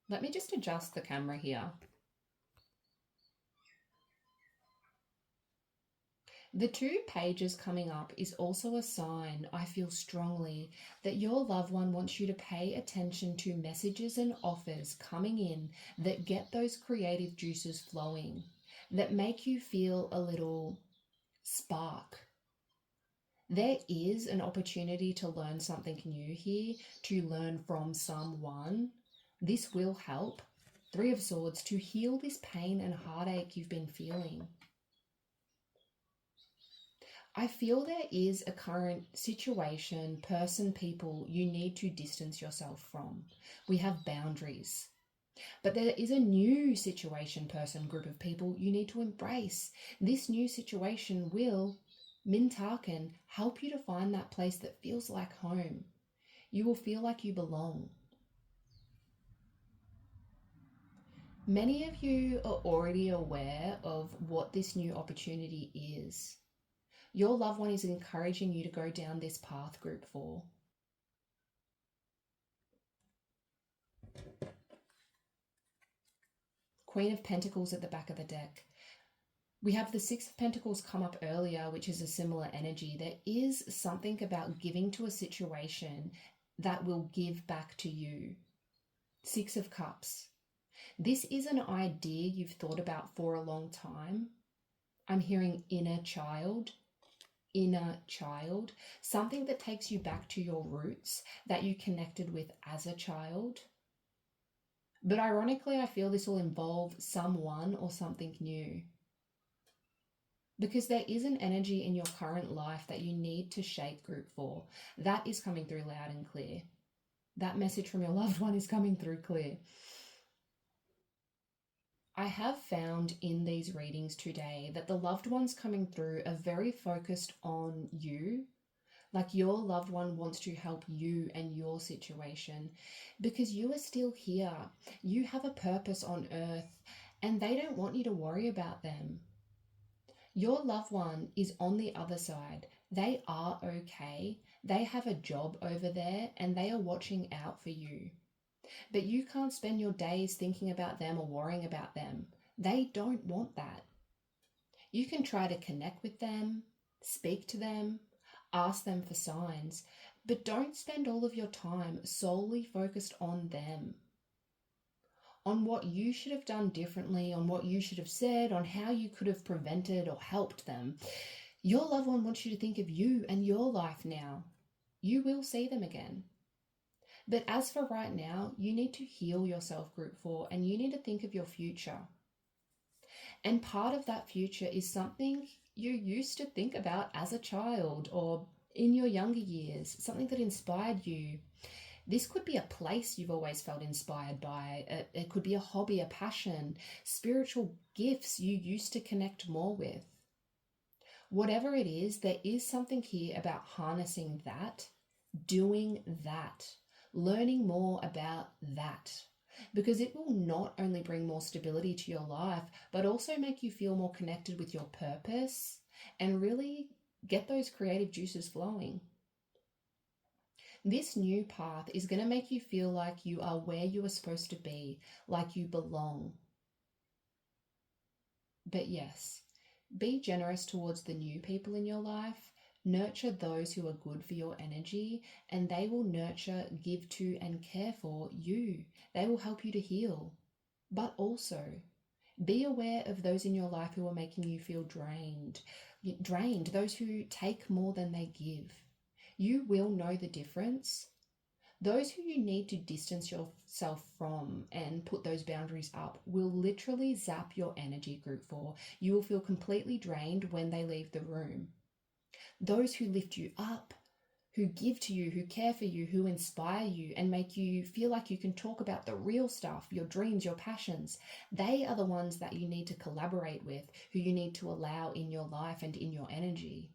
Let me just adjust the camera here. The 2 pages coming up is also a sign, I feel strongly, that your loved one wants you to pay attention to messages and offers coming in that get those creative juices flowing, that make you feel a little spark. There is an opportunity to learn something new here, to learn from someone. This will help, 3 of Swords, to heal this pain and heartache you've been feeling. I feel there is a current situation, person, people you need to distance yourself from. We have boundaries. But there is a new situation, person, group of people you need to embrace. This new situation will, Mintarkin, help you to find that place that feels like home. You will feel like you belong. Many of you are already aware of what this new opportunity is. Your loved one is encouraging you to go down this path, group 4. Queen of Pentacles at the back of the deck. We have the 6 of Pentacles come up earlier, which is a similar energy. There is something about giving to a situation that will give back to you. 6 of Cups. This is an idea you've thought about for a long time. I'm hearing inner child, something that takes you back to your roots that you connected with as a child. But ironically, I feel this will involve someone or something new. Because there is an energy in your current life that you need to shake, group 4. That is coming through loud and clear. That message from your loved one is coming through clear. I have found in these readings today that the loved ones coming through are very focused on you. Like your loved one wants to help you and your situation because you are still here. You have a purpose on earth and they don't want you to worry about them. Your loved one is on the other side. They are okay. They have a job over there and they are watching out for you. But you can't spend your days thinking about them or worrying about them. They don't want that. You can try to connect with them, speak to them, ask them for signs, but don't spend all of your time solely focused on them, on what you should have done differently, on what you should have said, on how you could have prevented or helped them. Your loved one wants you to think of you and your life now. You will see them again. But as for right now, you need to heal yourself, Group 4, and you need to think of your future. And part of that future is something you used to think about as a child or in your younger years, something that inspired you. This could be a place you've always felt inspired by. It could be a hobby, a passion, spiritual gifts you used to connect more with. Whatever it is, there is something here about harnessing that, doing that, learning more about that, because it will not only bring more stability to your life, but also make you feel more connected with your purpose and really get those creative juices flowing. This new path is going to make you feel like you are where you are supposed to be, like you belong. But yes, be generous towards the new people in your life. Nurture those who are good for your energy, and they will nurture, give to, and care for you. They will help you to heal. But also, be aware of those in your life who are making you feel drained, those who take more than they give. You will know the difference. Those who you need to distance yourself from and put those boundaries up will literally zap your energy, Group 4. You will feel completely drained when they leave the room. Those who lift you up, who give to you, who care for you, who inspire you and make you feel like you can talk about the real stuff, your dreams, your passions, they are the ones that you need to collaborate with, who you need to allow in your life and in your energy.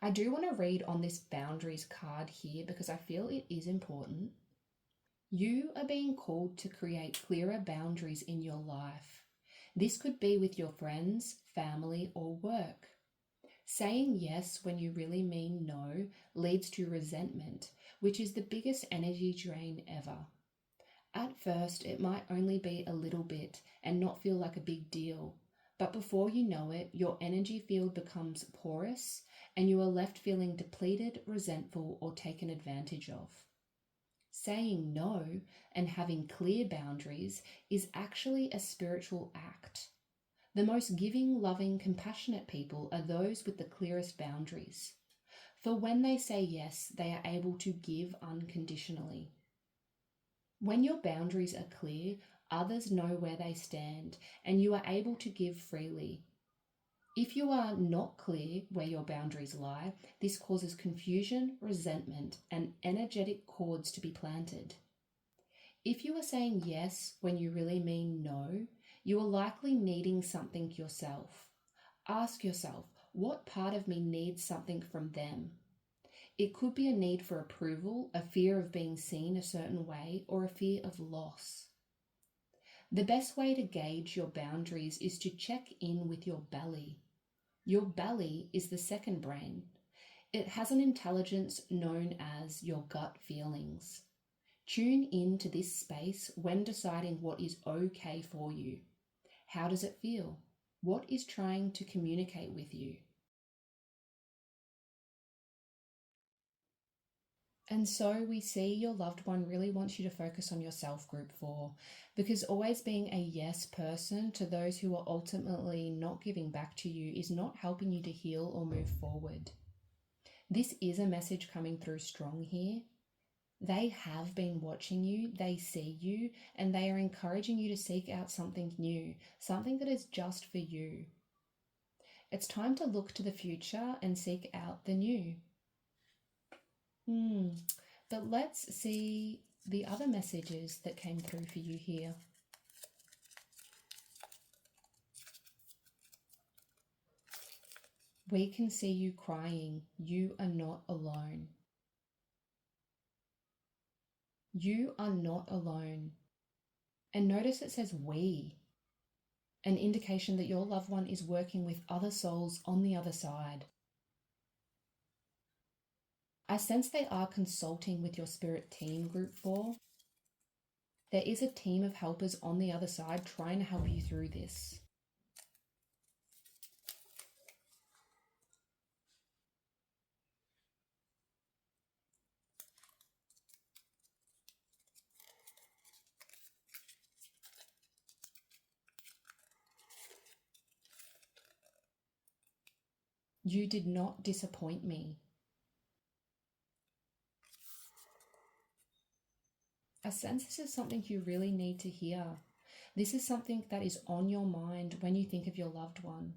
I do want to read on this boundaries card here because I feel it is important. You are being called to create clearer boundaries in your life. This could be with your friends, family, or work. Saying yes when you really mean no leads to resentment, which is the biggest energy drain ever. At first, it might only be a little bit and not feel like a big deal, but before you know it, your energy field becomes porous and you are left feeling depleted, resentful, or taken advantage of. Saying no and having clear boundaries is actually a spiritual act. The most giving, loving, compassionate people are those with the clearest boundaries. For when they say yes, they are able to give unconditionally. When your boundaries are clear, others know where they stand and you are able to give freely. If you are not clear where your boundaries lie, this causes confusion, resentment, and energetic cords to be planted. If you are saying yes when you really mean no, you are likely needing something yourself. Ask yourself, what part of me needs something from them? It could be a need for approval, a fear of being seen a certain way, or a fear of loss. The best way to gauge your boundaries is to check in with your belly. Your belly is the second brain. It has an intelligence known as your gut feelings. Tune in to this space when deciding what is okay for you. How does it feel? What is trying to communicate with you? And so we see your loved one really wants you to focus on yourself, Group 4, because always being a yes person to those who are ultimately not giving back to you is not helping you to heal or move forward. This is a message coming through strong here. They have been watching you, they see you, and they are encouraging you to seek out something new, something that is just for you. It's time to look to the future and seek out the new. But let's see the other messages that came through for you here. We can see you crying. You are not alone. You are not alone. And notice it says we. an indication that your loved one is working with other souls on the other side. I sense they are consulting with your spirit team, group 4. There is a team of helpers on the other side trying to help you through this. You did not disappoint me. I sense this is something you really need to hear. This is something that is on your mind when you think of your loved one.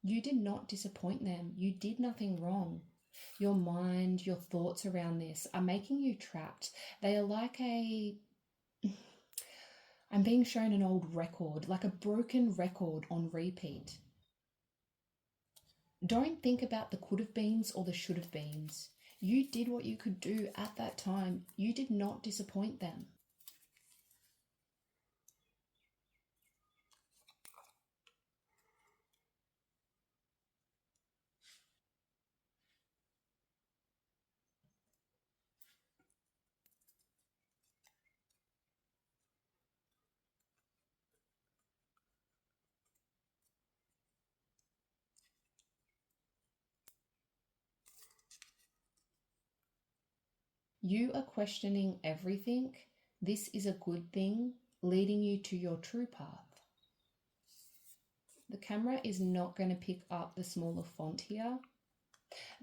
You did not disappoint them. You did nothing wrong. Your mind, your thoughts around this are making you trapped. They are like I'm being shown an old record, like a broken record on repeat. Don't think about the could have beens or the should have beens. You did what you could do at that time. You did not disappoint them. You are questioning everything. This is a good thing, leading you to your true path. The camera is not going to pick up the smaller font here,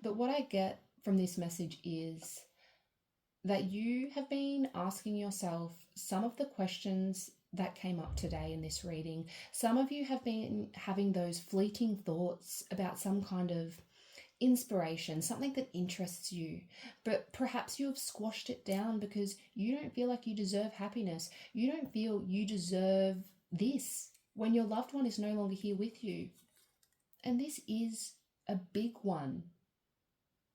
but what I get from this message is that you have been asking yourself some of the questions that came up today in this reading. Some of you have been having those fleeting thoughts about some kind of inspiration, something that interests you, but perhaps you have squashed it down because you don't feel like you deserve happiness. You don't feel you deserve this when your loved one is no longer here with you. And this is a big one.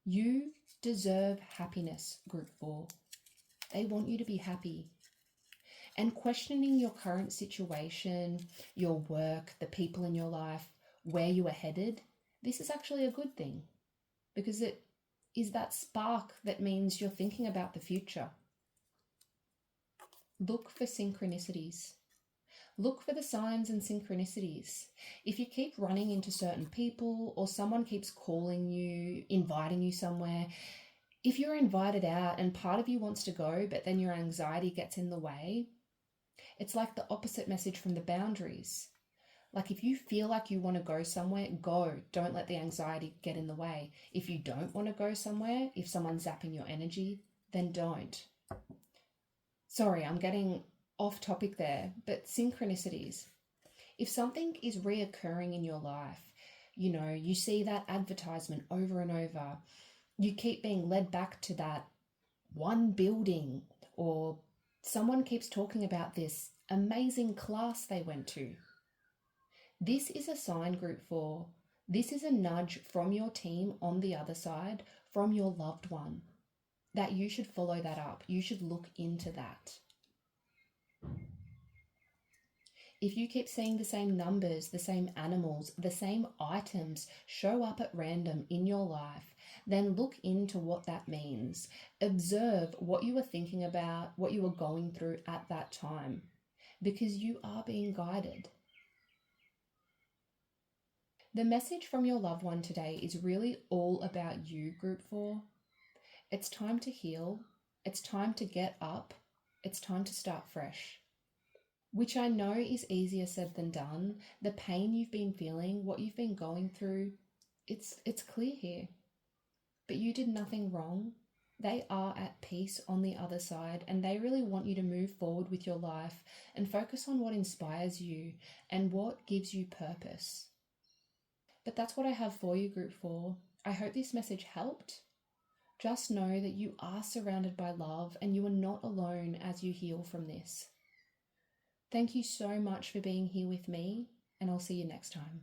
You deserve happiness, group 4. They want you to be happy. And questioning your current situation, your work, the people in your life, where you are headed, this is actually a good thing because it is that spark that means you're thinking about the future. Look for synchronicities. Look for the signs and synchronicities. If you keep running into certain people or someone keeps calling you, inviting you somewhere, if you're invited out and part of you wants to go, but then your anxiety gets in the way, it's like the opposite message from the boundaries. Like if you feel like you want to go somewhere, go. Don't let the anxiety get in the way. If you don't want to go somewhere, if someone's zapping your energy, then don't. Sorry, I'm getting off topic there, but synchronicities. If something is reoccurring in your life, you see that advertisement over and over, you keep being led back to that one building, or someone keeps talking about this amazing class they went to. This is a sign, group 4. This is a nudge from your team on the other side, from your loved one, that you should follow that up. You should look into that. If you keep seeing the same numbers, the same animals, the same items show up at random in your life, then look into what that means. Observe what you were thinking about, what you were going through at that time, because you are being guided. The message from your loved one today is really all about you, group 4. It's time to heal. It's time to get up. It's time to start fresh. Which I know is easier said than done. The pain you've been feeling, what you've been going through, it's clear here. But you did nothing wrong. They are at peace on the other side, and they really want you to move forward with your life and focus on what inspires you and what gives you purpose. But that's what I have for you, group 4. I hope this message helped. Just know that you are surrounded by love and you are not alone as you heal from this. Thank you so much for being here with me, and I'll see you next time.